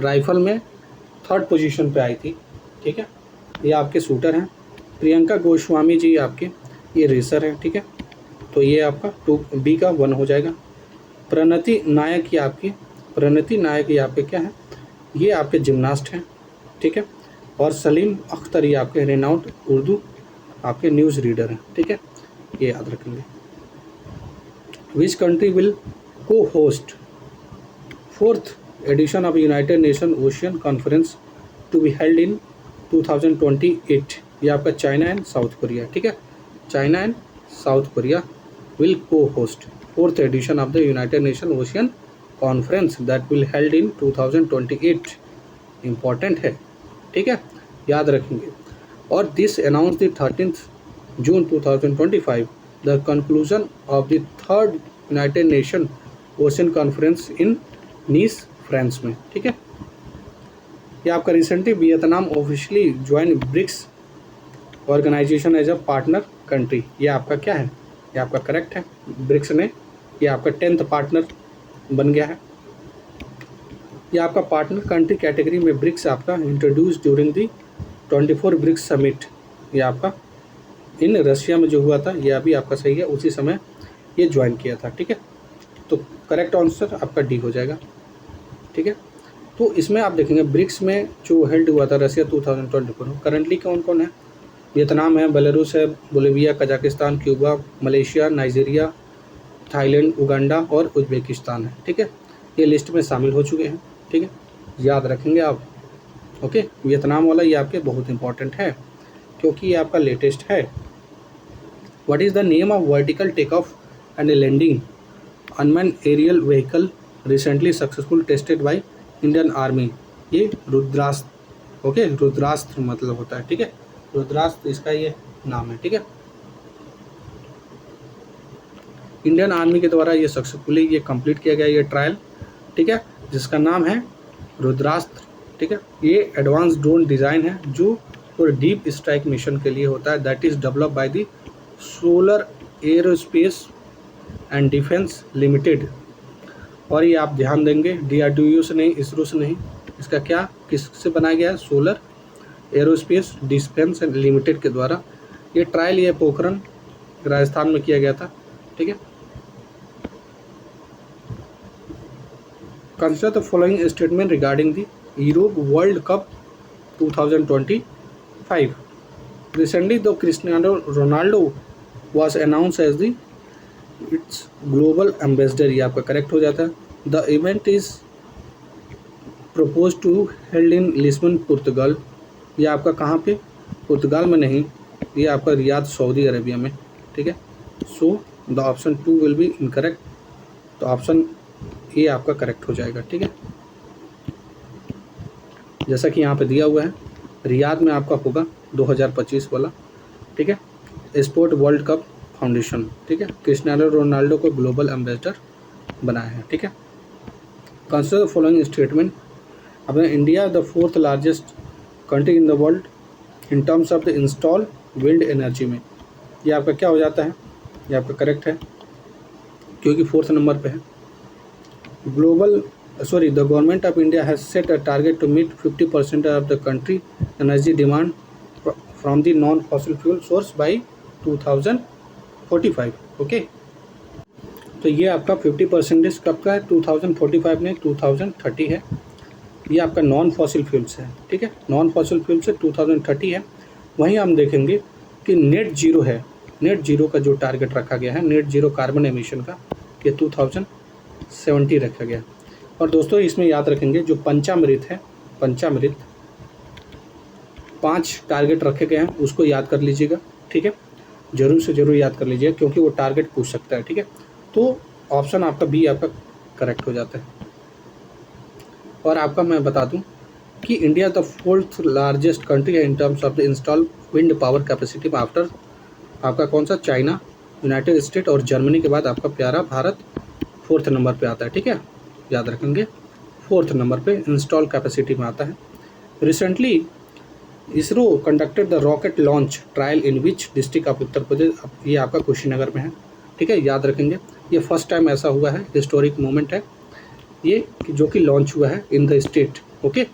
राइफल में 3rd पोजीशन पे आई थी, ठीक है, ये आपके शूटर हैं। प्रियंका गोस्वामी जी आपके ये रेसर हैं, ठीक है, तो ये आपका 2B का 1 हो जाएगा। प्रणति नायक ये आपकी क्या है? ये आपके जिमनास्ट हैं, ठीक है, और सलीम अख्तर ये आपके रेनाउंड उर्दू आपके न्यूज़ रीडर हैं, ठीक है, ये याद रखेंगे। Which country will co-host 4th edition of United Nation ocean conference to be held in 2028? ये आपका चाइना एंड साउथ कोरिया, ठीक है, China and South Korea will co-host 4th edition of the United Nations Ocean Conference that will held in 2028। Important है, ठीक है, याद रखेंगे। और this announce the 13th June 2025 the conclusion of the 3rd united nation ocean conference in Nice France में, ठीक है। ये आपका recently Vietnam officially join BRICS organisation as a partner country. ये आपका क्या है? ये आपका करेक्ट है, ब्रिक्स ने ये आपका 10th पार्टनर बन गया है। ये आपका पार्टनर कंट्री कैटेगरी में ब्रिक्स आपका introduce during the 24 BRICS summit. ये आपका इन रशिया में जो हुआ था, ये अभी आपका सही है, उसी समय ये ज्वाइन किया था, ठीक है। तो करेक्ट आंसर आपका डी हो जाएगा, ठीक है। तो इसमें आप देखेंगे ब्रिक्स में जो हेल्ड हुआ था रशिया 2024, करंटली कौन कौन है? वियतनाम है, बेलारूस है, Bolivia, Kazakhstan, Cuba, Malaysia, Nigeria, Thailand, Uganda और उज्बेकिस्तान है, ठीक है। ये लिस्ट में शामिल हो चुके हैं, ठीक है, याद रखेंगे आप। ओके, वियतनाम वाला ये आपके बहुत इंपॉर्टेंट है क्योंकि ये आपका लेटेस्ट है। What is the name of vertical take off and landing unmanned aerial vehicle recently successful tested by Indian army? ये रुद्रास्त्र। ओके, रुद्रास्त्र मतलब होता है, ठीक है, रुद्रास्त्र इसका ये नाम है, ठीक है। इंडियन आर्मी के द्वारा ये सक्सेसफुली ये कंप्लीट किया गया ये ट्रायल, ठीक है, जिसका नाम है रुद्रास्त्र, ठीक है। ये एडवांस ड्रोन डिज़ाइन है जो और डीप स्ट्राइक मिशन के लिए होता है, that is develop by the solar aerospace and defence limited. और ये आप ध्यान देंगे DRDO से नहीं, इसरो से नहीं, इसका क्या किससे बनाया गया है? Solar aerospace defence and limited के द्वारा। ये ट्रायल ये पोखरण राजस्थान में किया गया था, ठीक है। Consider the following statement regarding the Europe world cup 2025। Recently the Cristiano Ronaldo was announce as the its global ambassador. ये आपका करेक्ट हो जाता है। The event is propose to held in Lisbon Portugal. ये आपका कहाँ पे? पुर्तगाल में नहीं, ये आपका रियाद सऊदी अरेबिया में, ठीक है। So the option 2 will be incorrect, तो ऑप्शन ए आपका करेक्ट हो जाएगा, ठीक है। जैसा कि यहाँ पे दिया हुआ है रियाद में आपका होगा 2025 वाला, ठीक है, स्पोर्ट वर्ल्ड कप फाउंडेशन, ठीक है। क्रिस्टियानो रोनाल्डो को ग्लोबल एम्बेसडर बनाया है, ठीक है। Consider the following statement. अपना India the 4th largest country in the world in terms of the install wind energy में। ये आपका क्या हो जाता है? ये आपका करेक्ट है क्योंकि 4th नंबर पे है। The government of India has set a target to meet 50% of the country energy demand from the non fossil fuel source by 2045। Okay, तो ये आपका 50% कब का है? 2045 में 2030 है। ये आपका नॉन फॉसिल फ्यूल्स है, ठीक है, नॉन फॉसिल फ्यूल से 2030 है। वहीं हम देखेंगे कि नेट जीरो है, नेट जीरो का जो टारगेट रखा गया है, नेट जीरो कार्बन एमिशन का, ये 2070 रखा गया। और दोस्तों इसमें याद रखेंगे जो पंचामृत है, 5 टारगेट रखे गए हैं, उसको याद कर लीजिएगा, ठीक है, ज़रूर से ज़रूर याद कर लीजिएगा क्योंकि वो टारगेट पूछ सकता है, ठीक है। तो ऑप्शन आपका बी आपका करेक्ट हो जाता है। और आपका मैं बता दूं कि India the 4th largest country है इन terms of the install wind power capacity में आफ्टर आपका कौन सा, चाइना, यूनाइटेड स्टेट और जर्मनी के बाद आपका प्यारा भारत 4th नंबर पे आता है, ठीक है, याद रखेंगे 4th नंबर पे इंस्टॉल कैपेसिटी में आता है। Recently ISRO conducted the rocket launch trial in which district of Uttar Pradesh, ये आपका कुशीनगर में है, ठीक है, याद रखेंगे। ये फर्स्ट टाइम ऐसा हुआ है, हिस्टोरिक मोमेंट है ये, जो कि लॉन्च हुआ है इन द स्टेट, ओके,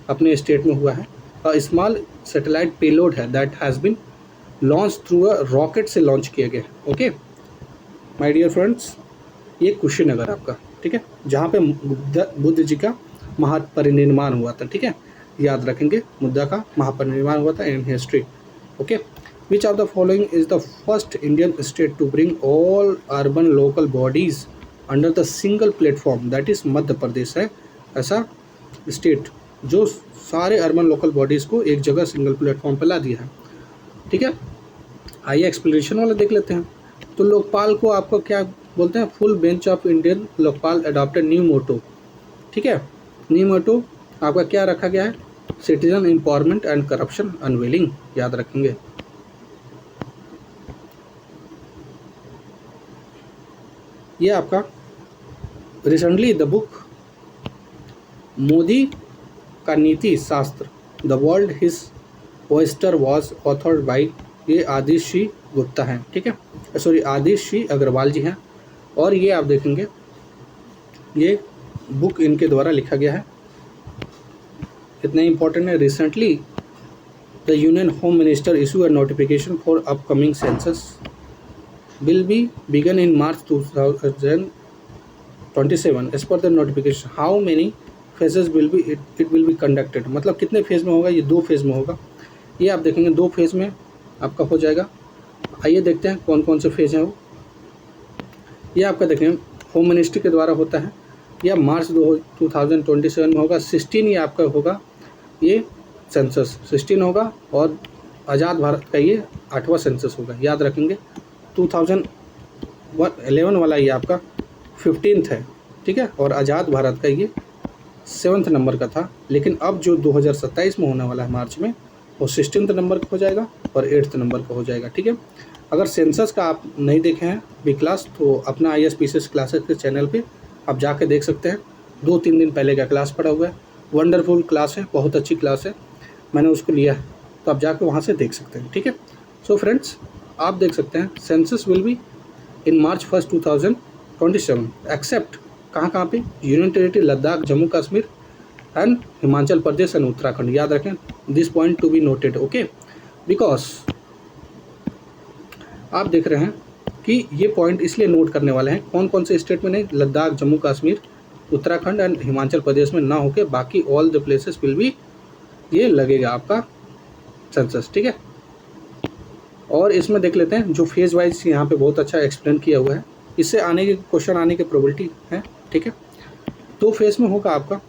अपने स्टेट में हुआ है। अ स्मॉल सैटेलाइट पेलोड है that has been launch through a rocket से लॉन्च किया गया, ओके माय डियर फ्रेंड्स। ये कुशीनगर आपका, ठीक है, जहाँ पे बुद्ध जी का महापरिनिर्वाण हुआ था, ठीक है, याद रखेंगे, बुद्ध का महापरिनिर्वाण हुआ था in history, okay. Which of the following is the first Indian state to bring all urban local bodies under the single platform, that is Madhya Pradesh है ऐसा स्टेट जो सारे अर्बन लोकल बॉडीज़ को एक जगह सिंगल प्लेटफॉर्म पर ला दिया है, ठीक है। आइए एक्सप्लेनेशन वाला देख लेते हैं। तो लोकपाल को आपको क्या बोलते हैं, full bench of Indian Lokpal adopted new motto, ठीक है, न्यू मोटो आपका क्या रखा गया है, citizen empowerment and corruption unveiling, याद रखेंगे। ये आपका रिसेंटली द बुक मोदी का नीति शास्त्र the world his oyster was authored by, ये आदिश श्री गुप्ता हैं, ठीक है, सॉरी आदिश श्री अग्रवाल जी हैं। और ये आप देखेंगे ये बुक इनके द्वारा लिखा गया है, इतना इम्पोर्टेंट है। Recently the union home minister issue a notification for upcoming census will be begun in March 2027 as per the notification how many phases will be it will be conducted, मतलब कितने phase में होगा, ये 2 phase में होगा। ये आप देखेंगे 2 फेज़ में आपका हो जाएगा। आइए देखते हैं कौन कौन से फेज़ हैं वो। ये आपका देखेंगे होम मिनिस्ट्री के द्वारा होता है, या मार्च 2027 में होगा। 16 ये आपका होगा, ये सेंसस 16 होगा, और आज़ाद भारत का ये 8वां सेंसस होगा, याद रखेंगे। 2011 वाला ये आपका 15th है, ठीक है, और आज़ाद भारत का ये 7th नंबर का था। लेकिन अब जो 2027 में होने वाला है मार्च में, वो 16th नंबर का हो जाएगा और 8th नंबर का हो जाएगा, ठीक है। अगर सेंसस का आप नहीं देखे हैं बी क्लास, तो अपना ISPCS क्लासेस के चैनल पे आप जाके देख सकते हैं। 2-3 दिन पहले का क्लास पड़ा हुआ है, वंडरफुल क्लास है, बहुत अच्छी क्लास है, मैंने उसको लिया है, तो आप जाके वहाँ से देख सकते हैं, ठीक है। सो फ्रेंड्स, आप देख सकते हैं census will be in March 1, 2027 except कहाँ पे, union territory Ladakh, Jammu Kashmir and Himachal Pradesh and Uttarakhand, याद रखें, this point to be noted, okay. Because आप देख रहे हैं कि ये पॉइंट इसलिए नोट करने वाले हैं, कौन कौन से स्टेट में नहीं, लद्दाख, जम्मू कश्मीर, उत्तराखंड एंड हिमाचल प्रदेश में ना होके बाकी all the places will be, ये लगेगा आपका सेंसस, ठीक है। और इसमें देख लेते हैं जो फेज़ वाइज यहाँ पे बहुत अच्छा एक्सप्लेन किया हुआ है, इससे आने के क्वेश्चन आने की प्रोबेबिलिटी है, ठीक है। 2 फेज़ में होगा आपका।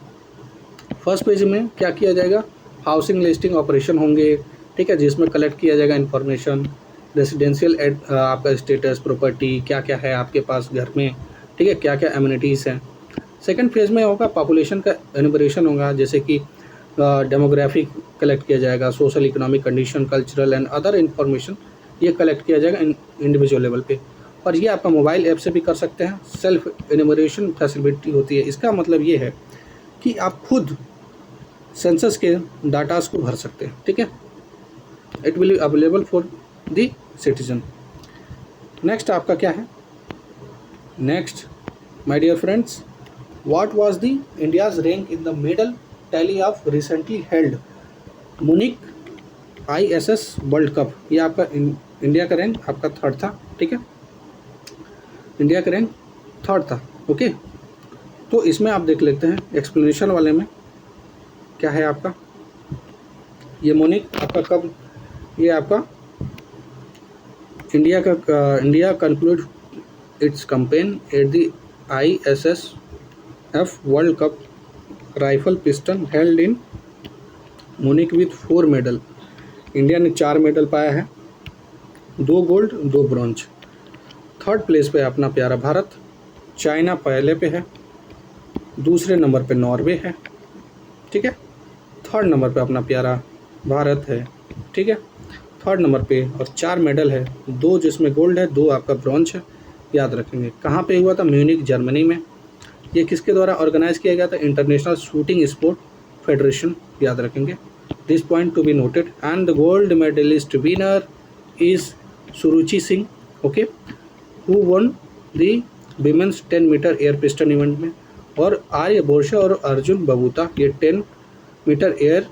फर्स्ट फेज में क्या किया जाएगा, हाउसिंग लिस्टिंग ऑपरेशन होंगे, ठीक है, जिसमें कलेक्ट किया जाएगा इन्फॉर्मेशन, रेजिडेंशियल आपका स्टेटस, प्रॉपर्टी क्या क्या है आपके पास घर में, ठीक है, क्या क्या एमिनिटीज़ हैं। सेकंड फेज़ में होगा पॉपुलेशन का एनुमरेशन होगा, जैसे कि डेमोग्राफिक कलेक्ट किया जाएगा, social economic condition, cultural and other information ये कलेक्ट किया जाएगा इंडिविजुअल लेवल पे। और ये आपका मोबाइल ऐप से भी कर सकते हैं, सेल्फ एनुमरेशन फैसिलिटी होती है। इसका मतलब ये है कि आप खुद सेंसस के डाटास को भर सकते हैं, ठीक है, it will be available for the citizen. Next आपका क्या है, next my dear friends, what was the India's rank in the medal tally of recently held Munich ISS world cup. ये आपका इंडिया का रैंक आपका 3rd था, ठीक है, इंडिया का रैंक 3rd था, ओके। तो इसमें आप देख लेते हैं एक्सप्लेनेशन वाले में क्या है आपका, ये मुनिक आपका कब, ये आपका India conclude it's campaign at the ISSF world cup rifle piston held in मुनिक विथ 4 मेडल। इंडिया ने 4 मेडल पाया है, 2 गोल्ड 2 ब्रॉन्ज। थर्ड प्लेस पे अपना प्यारा भारत, चाइना पहले पे है, दूसरे नंबर पे नॉर्वे है, ठीक है। थर्ड नंबर पे अपना प्यारा भारत है, ठीक है, थर्ड नंबर पे, और 4 मेडल है, 2 जिसमें गोल्ड है, 2 आपका ब्रॉन्ज है। याद रखेंगे कहाँ पे हुआ था, म्यूनिक जर्मनी में। ये किसके द्वारा ऑर्गेनाइज किया गया था, इंटरनेशनल शूटिंग स्पोर्ट फेडरेशन, याद रखेंगे। This point to be noted. And the gold medalist winner is Suruchi Singh, okay, who won the women's 10 metre air pistol event में। और आर्य बोरशा और अर्जुन बबूता ये 10 metre air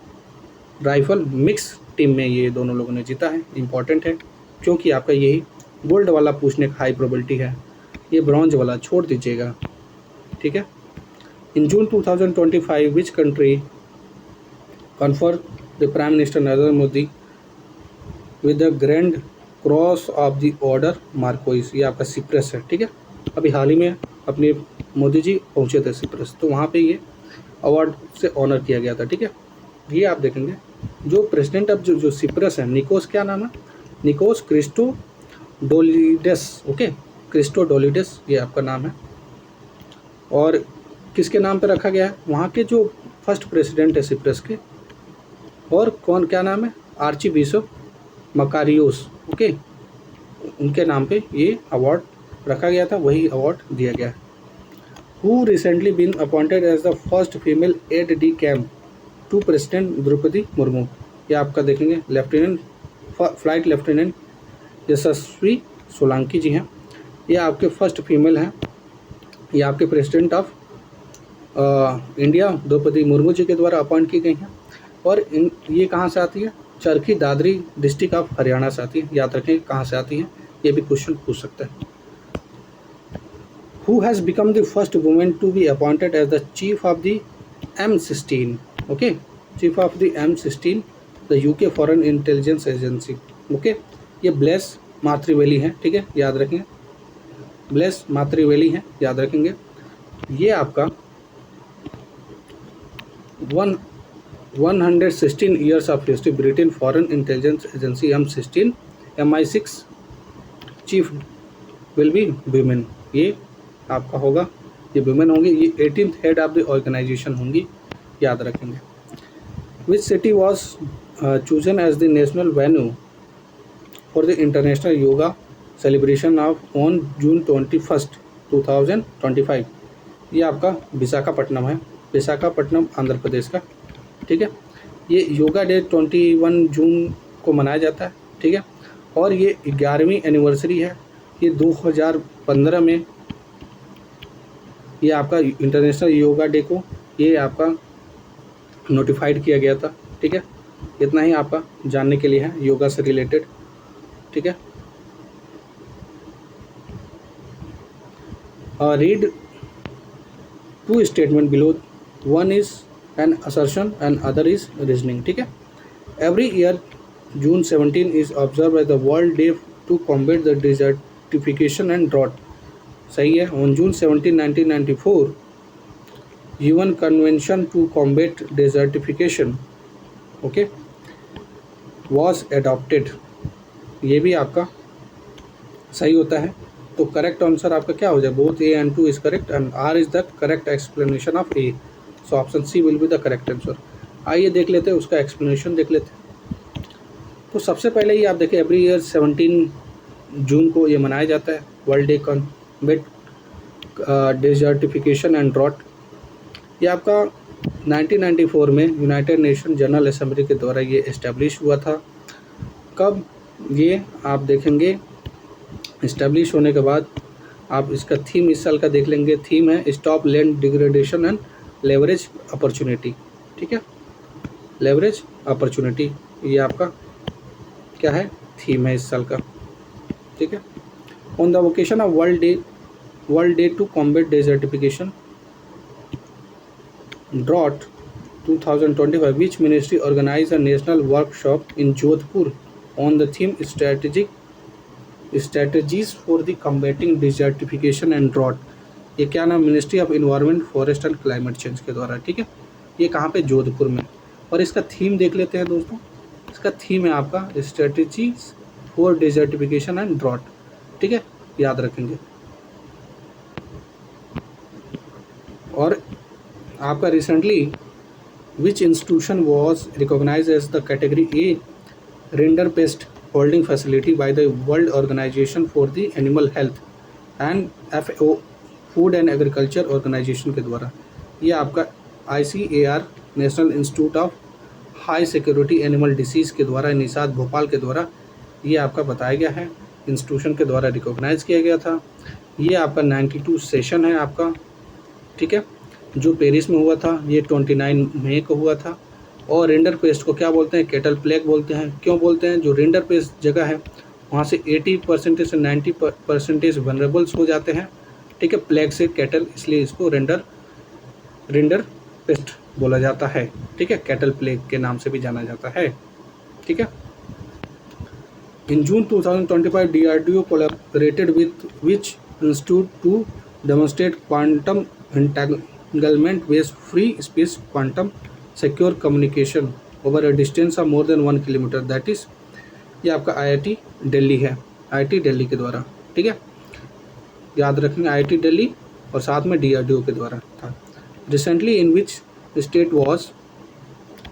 rifle mix team में ये दोनों लोगों ने जीता है। इंपॉर्टेंट है क्योंकि आपका यही गोल्ड वाला पूछने का हाई प्रोबेबिलिटी है, ये ब्रॉन्ज वाला छोड़ दीजिएगा, ठीक है। In June 2025 which country confer the prime minister Narendra Modi with the grand cross of the order Makarios, ये आपका सिप्रस है, ठीक है। अभी हाल ही में अपने मोदी जी पहुँचे थे सिप्रस, तो वहाँ पे ये अवार्ड से ऑनर किया गया था, ठीक है। ये आप देखेंगे जो प्रेसिडेंट ऑफ जो सिप्रस है, निकोस, क्या नाम है, निकोस क्रिस्टोडोलिडेस, ओके, क्रिस्टोडोलिडेस ये आपका नाम है। और किसके नाम पे रखा गया है, वहाँ के जो फर्स्ट प्रेसिडेंट है सिप्रस के, और कौन, क्या नाम है, आर्ची बिशप मकारियोस, ओके, उनके नाम पे ये अवार्ड रखा गया था, वही अवार्ड दिया गया है। Who recently been appointed as the first female aide de camp to president Draupadi Murmu, ये आपका देखेंगे lieutenant flight lieutenant Yashasvi Solanki ji हैं। ये आपके फर्स्ट फीमेल हैं, ये आपके president of India Draupadi Murmu ji के द्वारा अपॉइंट की गई हैं। और ये कहाँ से आती है, चरखी दादरी डिस्ट्रिक्ट ऑफ हरियाणा से आती है। याद रखें कहाँ से आती है, ये भी क्वेश्चन पूछ सकता है। Who has become the first woman to be appointed as the chief of the M16? Okay, chief of the M16, the UK Foreign Intelligence Agency. Okay, ये ब्लेस मातृवेली है, ठीक है, याद रखेंगे, ब्लेस मातृवेली है, याद रखेंगे। ये आपका 116 years of history, Britain foreign intelligence agency M16 MI6 chief will be women, ये आपका होगा, ये वुमेन होंगी, ये 18th head of the organisation होंगी, याद रखेंगे। Which city was chosen as the national venue for the international yoga celebration of on June 21, 2025, ये आपका विशाखापट्टनम है, विशाखापट्टनम आंध्र प्रदेश का, ठीक है। ये योगा डे 21 जून को मनाया जाता है, ठीक है। और ये 11वीं एनिवर्सरी है, ये 2015 में ये आपका इंटरनेशनल योगा डे को ये आपका नोटिफाइड किया गया था, ठीक है। इतना ही आपका जानने के लिए है योगा से रिलेटेड, ठीक है। Read 2 statement below, one is an assertion and other is reasoning, ठीक है। Every year June 17 is observe as the world day to combat the desertification and drought, सही है। On June 17, 1994 UN convention to combat desertification, okay, was adopted, ये भी आपका सही होता है। तो करेक्ट आंसर आपका क्या हो जाए, both A and 2 is correct and R is the correct explanation of A, so option C will be the correct answer. आइए देख लेते हैं उसका एक्सप्लेनेशन, देख लेते हैं। तो सबसे पहले ही आप देखें, एवरी ईयर 17 जून को ये मनाया जाता है, world day combat desertification and drought. ये आपका 1994 में यूनाइटेड नेशन जनरल असेंबली के द्वारा ये इस्टेब्लिश हुआ था। कब, ये आप देखेंगे इस्टेब्लिश होने के बाद आप इसका थीम इस साल का देख लेंगे। थीम है stop land degradation and leverage opportunity, ठीक है, लेवरेज अपॉर्चुनिटी, ये आपका क्या है, थीम है इस साल का, ठीक है। On the occasion of world day to combat desertification drought 2025 which ministry organized a national workshop in Jodhpur on the theme strategies for the combating desertification and drought। ये क्या नाम, ministry of environment forest and climate change के द्वारा, ठीक है। ये कहाँ पे, जोधपुर में। और इसका थीम देख लेते हैं दोस्तों। इसका थीम है आपका strategies for desertification and drought, ठीक है, याद रखेंगे। और आपका recently which institution was recognise as the category A rinderpest holding facility by the world organisation for the animal health and FAO food and agriculture organisation के द्वारा। ये आपका ICAR national institute of high security animal disease के द्वारा, निषाद भोपाल के द्वारा ये आपका बताया गया है, इंस्टीट्यूशन के द्वारा रिकॉग्नाइज किया गया था। ये आपका 92 सेशन है आपका, ठीक है, जो पेरिस में हुआ था। ये 29 मई को हुआ था। और रेंडर पेस्ट को क्या बोलते हैं? कैटल प्लेग बोलते हैं। क्यों बोलते हैं? जो रेंडर पेस्ट जगह है वहाँ से 80% से 90% वनरेबल्स हो जाते हैं, ठीक है, प्लेग से कैटल, इसलिए इसको रेंडर पेस्ट बोला जाता है, ठीक है, कैटल प्लेग के नाम से भी जाना जाता है, ठीक है। In June 2025 DRDO collaborated with which institute to demonstrate quantum entanglement based free space quantum secure communication over a distance of more than 1 kilometre, that is ये आपका IIT दिल्ली है, IIT दिल्ली के द्वारा, ठीक है, याद रखेंगे, IIT दिल्ली और साथ में DRDO के द्वारा था। Recently in which state was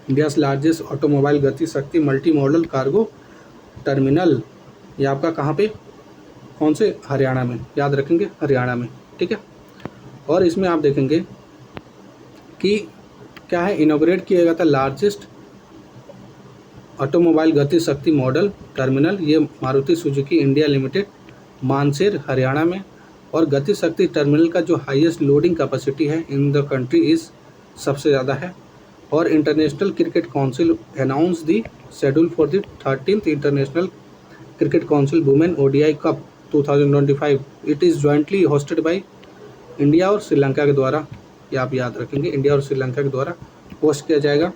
India's largest automobile गति शक्ति मल्टी मॉडल कार्गो टर्मिनल, ये आपका कहाँ पे, कौन से, हरियाणा में, याद रखेंगे, हरियाणा में, ठीक है। और इसमें आप देखेंगे कि क्या है, इनॉग्रेट किया गया था लार्जेस्ट ऑटोमोबाइल गति शक्ति मॉडल टर्मिनल, ये मारुति सुजुकी इंडिया लिमिटेड मानसेर हरियाणा में। और गति शक्ति टर्मिनल का जो हाईएस्ट लोडिंग कैपेसिटी है इन द कंट्री इज, सबसे ज़्यादा है। और international cricket council announce the schedule for the 13th international cricket council women ODI cup 2025, it is jointly hosted by India और श्रीलंका के द्वारा, ये आप याद रखेंगे, इंडिया और श्रीलंका के द्वारा होस्ट किया जाएगा।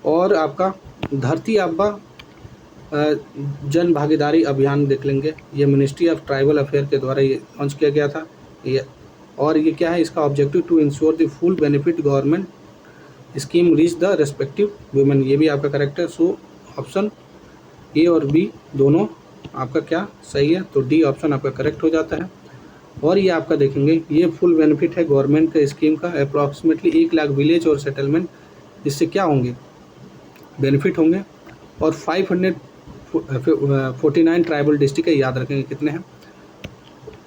और आपका धरती आबा जन भागीदारी अभियान देख लेंगे, ये मिनिस्ट्री ऑफ ट्राइबल अफेयर के द्वारा ये लॉन्च किया गया था। ये और ये क्या है, इसका objective to ensure the full benefit government scheme reach the respective women, ये भी आपका करेक्ट है। सो ऑप्शन A और B दोनों आपका क्या सही है, तो D ऑप्शन आपका करेक्ट हो जाता है। और ये आपका देखेंगे, ये फुल बेनिफिट है गवर्नमेंट के स्कीम का, अप्रॉक्सीमेटली 1 लाख विलेज और सेटलमेंट इससे क्या होंगे, बेनिफिट होंगे। और 549 ट्राइबल डिस्ट्रिक्ट है, याद रखेंगे कितने हैं,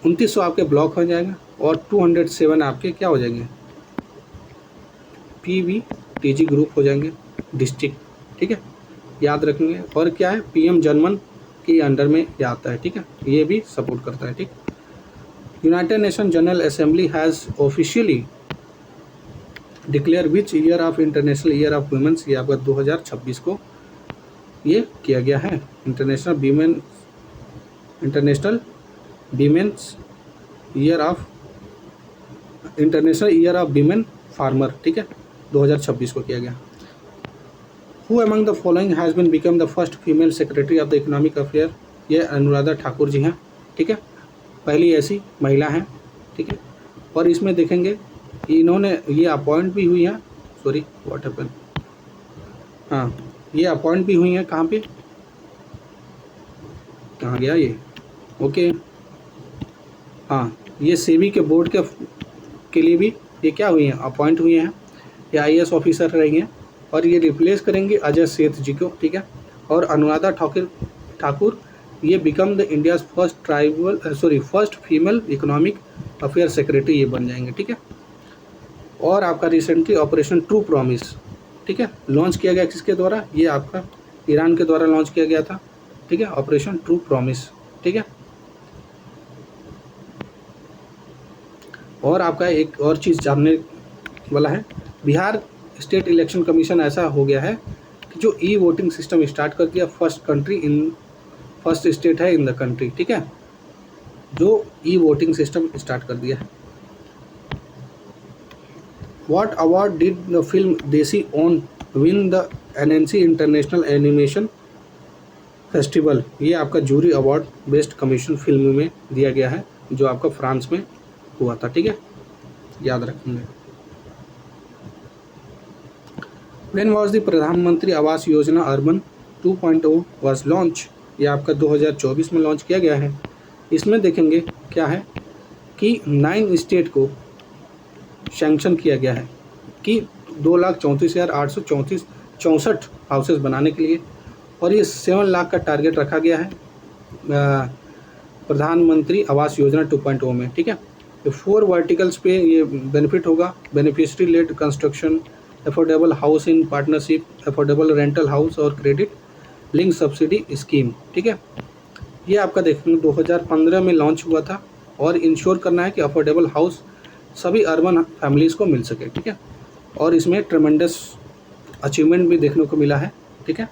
2900 आपके ब्लॉक हो जाएगा और 207 आपके क्या हो जाएंगे, PVTG ग्रुप हो जाएंगे डिस्ट्रिक्ट, ठीक है, याद रखेंगे। और क्या है, PM जनमन के अंडर में ये आता है, ठीक है, ये भी सपोर्ट करता है, ठीक। United Nation General Assembly has officially declare which year of international year of women's, ये आपका 2026 को ये किया गया है, international women's international year of women farmer, ठीक है, 2026 को किया गया। Who among the following has been become the first female secretary of the economic affair, ये अनुराधा ठाकुर जी हैं, ठीक है, पहली ऐसी महिला हैं, ठीक है। और इसमें देखेंगे इन्होंने ये अपॉइंट भी हुई हैं, सॉरी व्हाट हैपन, हाँ ये अपॉइंट भी हुई हैं, कहाँ पे, कहाँ गया ये, ओके, हाँ ये सेबी के बोर्ड के लिए भी ये क्या हुई हैं, अपॉइंट हुई हैं, ये IAS ऑफिसर रही हैं। और ये रिप्लेस करेंगे अजय सेठ जी को, ठीक है। और अनुराधा ठाकुर ये become the India's first female economic affair secretary ये बन जाएंगे, ठीक है। और आपका रिसेंटली ऑपरेशन ट्रू प्रॉमिस, ठीक है, लॉन्च किया गया किसके द्वारा, ये आपका ईरान के द्वारा लॉन्च किया गया था, ठीक है, ऑपरेशन ट्रू प्रॉमिस, ठीक है। और आपका एक और चीज़ जानने वाला है, बिहार स्टेट इलेक्शन कमीशन ऐसा हो गया है कि जो वोटिंग सिस्टम स्टार्ट कर दिया, फर्स्ट स्टेट है इन द कंट्री, ठीक है, जो वोटिंग सिस्टम स्टार्ट कर दिया है। What award did the film Desi Oon win the NNC international animation festival, ये आपका jury award best commission film में दिया गया है, जो आपका फ्रांस में हुआ था, ठीक है, याद रखेंगे। व्हेन वाज द प्रधानमंत्री Awas Yojana urban 2.0 was launch, ये आपका 2024 में लॉन्च किया गया है। इसमें देखेंगे क्या है कि 9 स्टेट को सैंक्शन किया गया है कि 2,34,834 हाउसेस बनाने के लिए, और ये 7 लाख का टारगेट रखा गया है प्रधानमंत्री आवास योजना 2.0 में। ठीक है, तो 4 वर्टिकल्स पे ये बेनिफिट होगा। Beneficiary led construction, affordable house in partnership, affordable rental house और क्रेडिट लिंक सब्सिडी स्कीम। ठीक है, ये आपका देखेंगे 2015 में लॉन्च हुआ था, और इंश्योर करना है कि अफोर्डेबल हाउस सभी अर्बन फैमिलीज़ को मिल सके। ठीक है, और इसमें ट्रेमेंडस अचीवमेंट भी देखने को मिला है। ठीक है,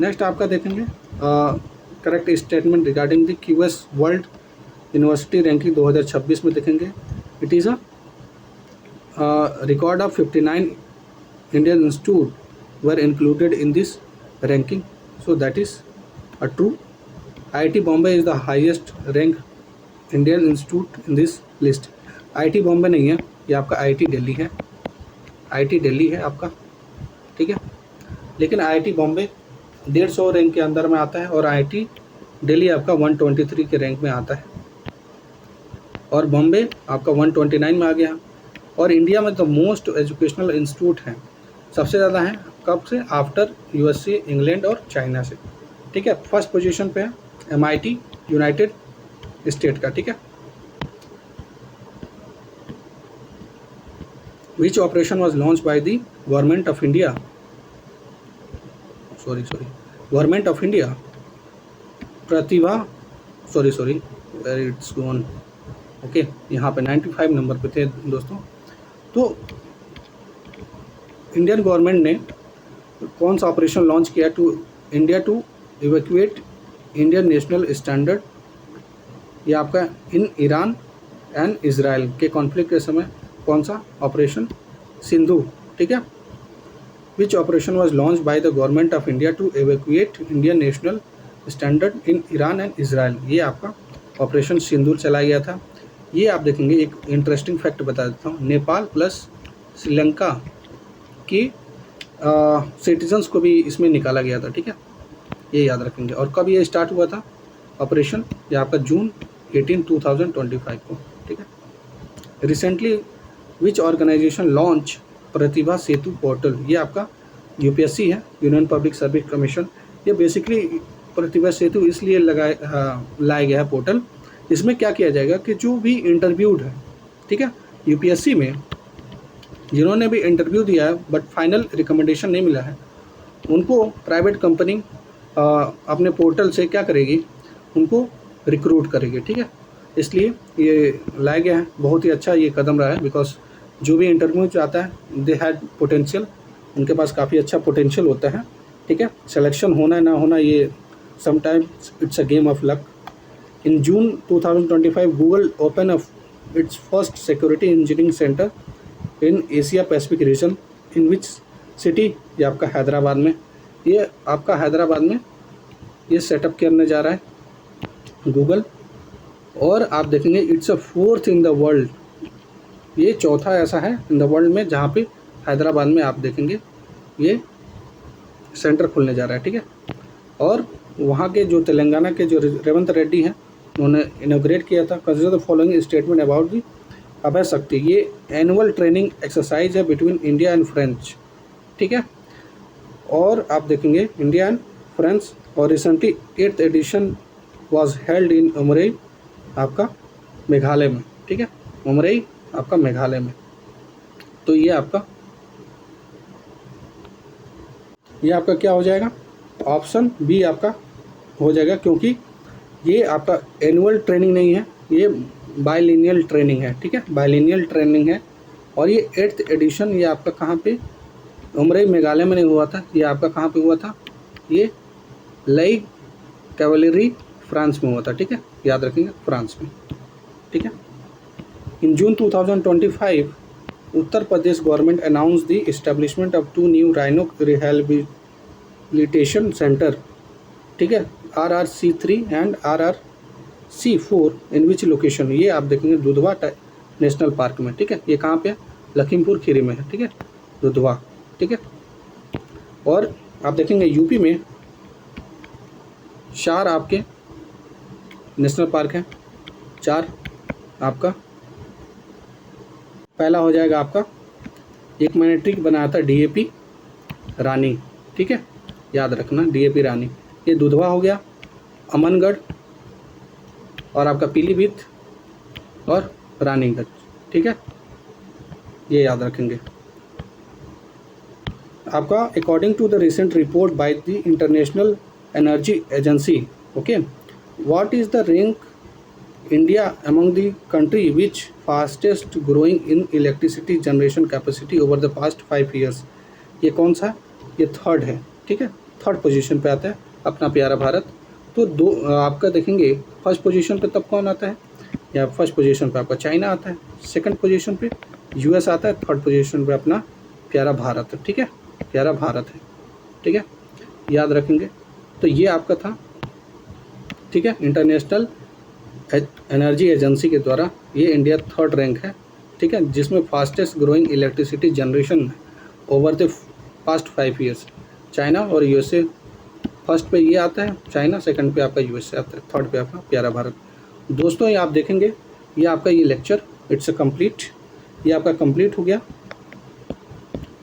नेक्स्ट आपका देखेंगे correct statement regarding the QS world university ranking 2026 में देखेंगे। It is a record of 59 Indian institute were included in this ranking, so that is a true. IIT Bombay is the highest rank Indian institute in this list. IIT Bombay नहीं है, ये आपका IIT Delhi है। IIT Delhi है आपका। ठीक है, लेकिन IIT बॉम्बे 150 रैंक के अंदर में आता है, और IIT दिल्ली आपका 123 के रैंक में आता है, और बॉम्बे आपका 129 में आ गया। और इंडिया में तो मोस्ट एजुकेशनल इंस्टीट्यूट हैं, सबसे ज़्यादा हैं कब से, आफ्टर USA, इंग्लैंड और चाइना से। ठीक है, फर्स्ट पोजीशन पे है MIT यूनाइटेड स्टेट का। ठीक है, which operation was launch by the government of India, government of India Pratibha, it's gonna, okay, यहाँ पे 95 नंबर पे थे दोस्तों। तो इंडियन गवर्नमेंट ने कौन सा ऑपरेशन लॉन्च किया to evacuate Indian national standard, ये आपका इन ईरान एंड इजराइल के कॉन्फ्लिक्ट के समय कौन सा ऑपरेशन, सिंधु। ठीक है, which operation was launch by the government of India to evacuate Indian national standard in Iran and Israel, ये आपका ऑपरेशन सिंदूर चलाया गया था। ये आप देखेंगे, एक इंटरेस्टिंग फैक्ट बता देता हूँ, नेपाल प्लस श्रीलंका की सिटीजन्स को भी इसमें निकाला गया था। ठीक है, ये याद रखेंगे। और कब ये स्टार्ट हुआ था ऑपरेशन, ये आपका जून 18, 2025 को। ठीक है, recently which organisation launch Pratibha Setu portal, ये आपका UPSC है, यूनियन पब्लिक सर्विस कमीशन। ये बेसिकली प्रतिभा सेतु इसलिए लाया गया है पोर्टल। इसमें क्या किया जाएगा कि जो भी इंटरव्यूड है, ठीक है, UPSC में जिन्होंने भी इंटरव्यू दिया है बट फाइनल रिकमेंडेशन नहीं मिला है, उनको प्राइवेट कंपनी अपने पोर्टल से क्या करेगी, उनको रिक्रूट करेगी। ठीक है, इसलिए ये लाया गया है। बहुत ही अच्छा ये कदम रहा है, बिकॉज जो भी इंटरव्यू चाहता है दे हैड पोटेंशियल, उनके पास काफ़ी अच्छा पोटेंशियल होता है। ठीक है, सिलेक्शन होना ना होना ये sometimes it's a game of luck. In June 2025 Google open it's first security engineering centre in Asia Pacific region, in which city, ये आपका हैदराबाद में, ये आपका हैदराबाद में ये सेटअप करने जा रहा है गूगल। और आप देखेंगे it's a 4th in the world, ये चौथा ऐसा है इन द वर्ल्ड में जहाँ पे हैदराबाद में आप देखेंगे ये सेंटर खुलने जा रहा है। ठीक है, और वहाँ के जो तेलंगाना के जो रेवंत रेड्डी हैं उन्होंने इनॉग्रेट किया था। Consider the following statement about the Abhay Shakti, ये एनुअल ट्रेनिंग एक्सरसाइज है बिटवीन इंडिया एंड फ्रेंच। ठीक है, और आप देखेंगे इंडिया एंड फ्रांस, और recently 8th edition was held in Umroi, आपका मेघालय में। ठीक है, उमरई आपका मेघालय में। तो ये आपका क्या हो जाएगा, ऑप्शन बी आपका हो जाएगा, क्योंकि ये आपका एनुअल ट्रेनिंग नहीं है, ये बाइलिनियल ट्रेनिंग है। ठीक है, बाइलिनियल ट्रेनिंग है, और ये 8th एडिशन ये आपका कहाँ पे, उमरई मेघालय में नहीं हुआ था, ये आपका कहाँ पे हुआ था, ये लई कैवलरी फ्रांस में हुआ था। ठीक है, याद रखेंगे फ्रांस में। ठीक है, in June 2025 Uttar Pradesh government announce the establishment of 2 new rhino rehabilitation centre. ठीक है, RRC3 and RRC4 in which location, ये आप देखेंगे दुधवा नेशनल पार्क में। ठीक है, ये कहाँ पे है, लखीमपुर खीरी में है। ठीक है, दुधवा। ठीक है, और आप देखेंगे यूपी में 4 आपके नेशनल पार्क हैं। 4 आपका पहला हो जाएगा आपका, एक मैंने ट्रिक बनाया था DAP रानी, ठीक है, याद रखना DAP रानी। ये दुधवा हो गया, अमनगढ़ और आपका पीलीभीत और रानीगंज, ठीक है, ये याद रखेंगे। आपका according to the recent report by the international energy agency, okay, what is the rank India among the country which fastest growing in electricity generation capacity over the past 5 years. ये कौन सा, ये 3rd है, ठीक है, 3rd position पे आता है अपना प्यारा भारत। तो दो आपका देखेंगे 1st पोजीशन पे तब कौन आता है, या 1st पोजीशन पे आपका चाइना आता है, 2nd पोजीशन पे US आता है, 3rd पोजीशन पे अपना प्यारा भारत है, ठीक है, प्यारा भारत है, ठीक है, याद रखेंगे। तो ये आपका था, ठीक है, इंटरनेशनल एनर्जी एजेंसी के द्वारा ये इंडिया 3rd रैंक है, ठीक है, जिसमें fastest growing electricity generation over the past 5 years. China और USA 1st पे ये आता है चाइना, 2nd पे आपका USA आता है, 3rd पे आपका प्यारा भारत। दोस्तों ये आप देखेंगे, ये आपका ये लेक्चर इट्स अ कंप्लीट, ये आपका कंप्लीट हो गया।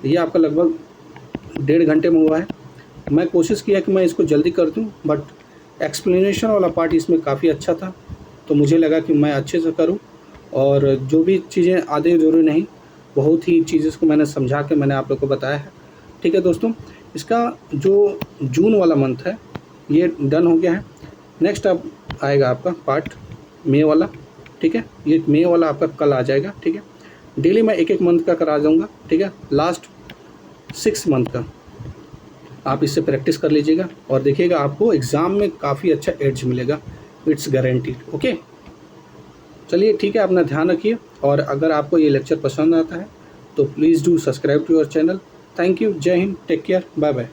ये आपका लगभग 1.5 घंटे में हुआ है। मैं कोशिश किया कि मैं इसको जल्दी कर दूं, बट एक्सप्लेनेशन वाला पार्ट इसमें काफ़ी अच्छा था, तो मुझे लगा कि मैं अच्छे से करूं, और जो भी चीज़ें आधे ज़रूरी नहीं, बहुत ही चीज़ें को मैंने समझा के मैंने आप लोग को बताया है, ठीक है दोस्तों। इसका जो जून वाला मंथ है ये डन हो गया है। नेक्स्ट अब आएगा आपका पार्ट मई वाला, ठीक है, ये मई वाला आपका कल आ जाएगा, ठीक है। डेली मैं एक मंथ का करा दूँगा, ठीक है, लास्ट 6 मंथ का आप इससे प्रैक्टिस कर लीजिएगा और देखिएगा आपको एग्ज़ाम में काफ़ी अच्छा एड्ज मिलेगा, इट्स गारंटीड, ओके। चलिए ठीक है, अपना ध्यान रखिए, और अगर आपको ये लेक्चर पसंद आता है तो please do subscribe to your channel. Thank you, जय Hind, take care, bye bye.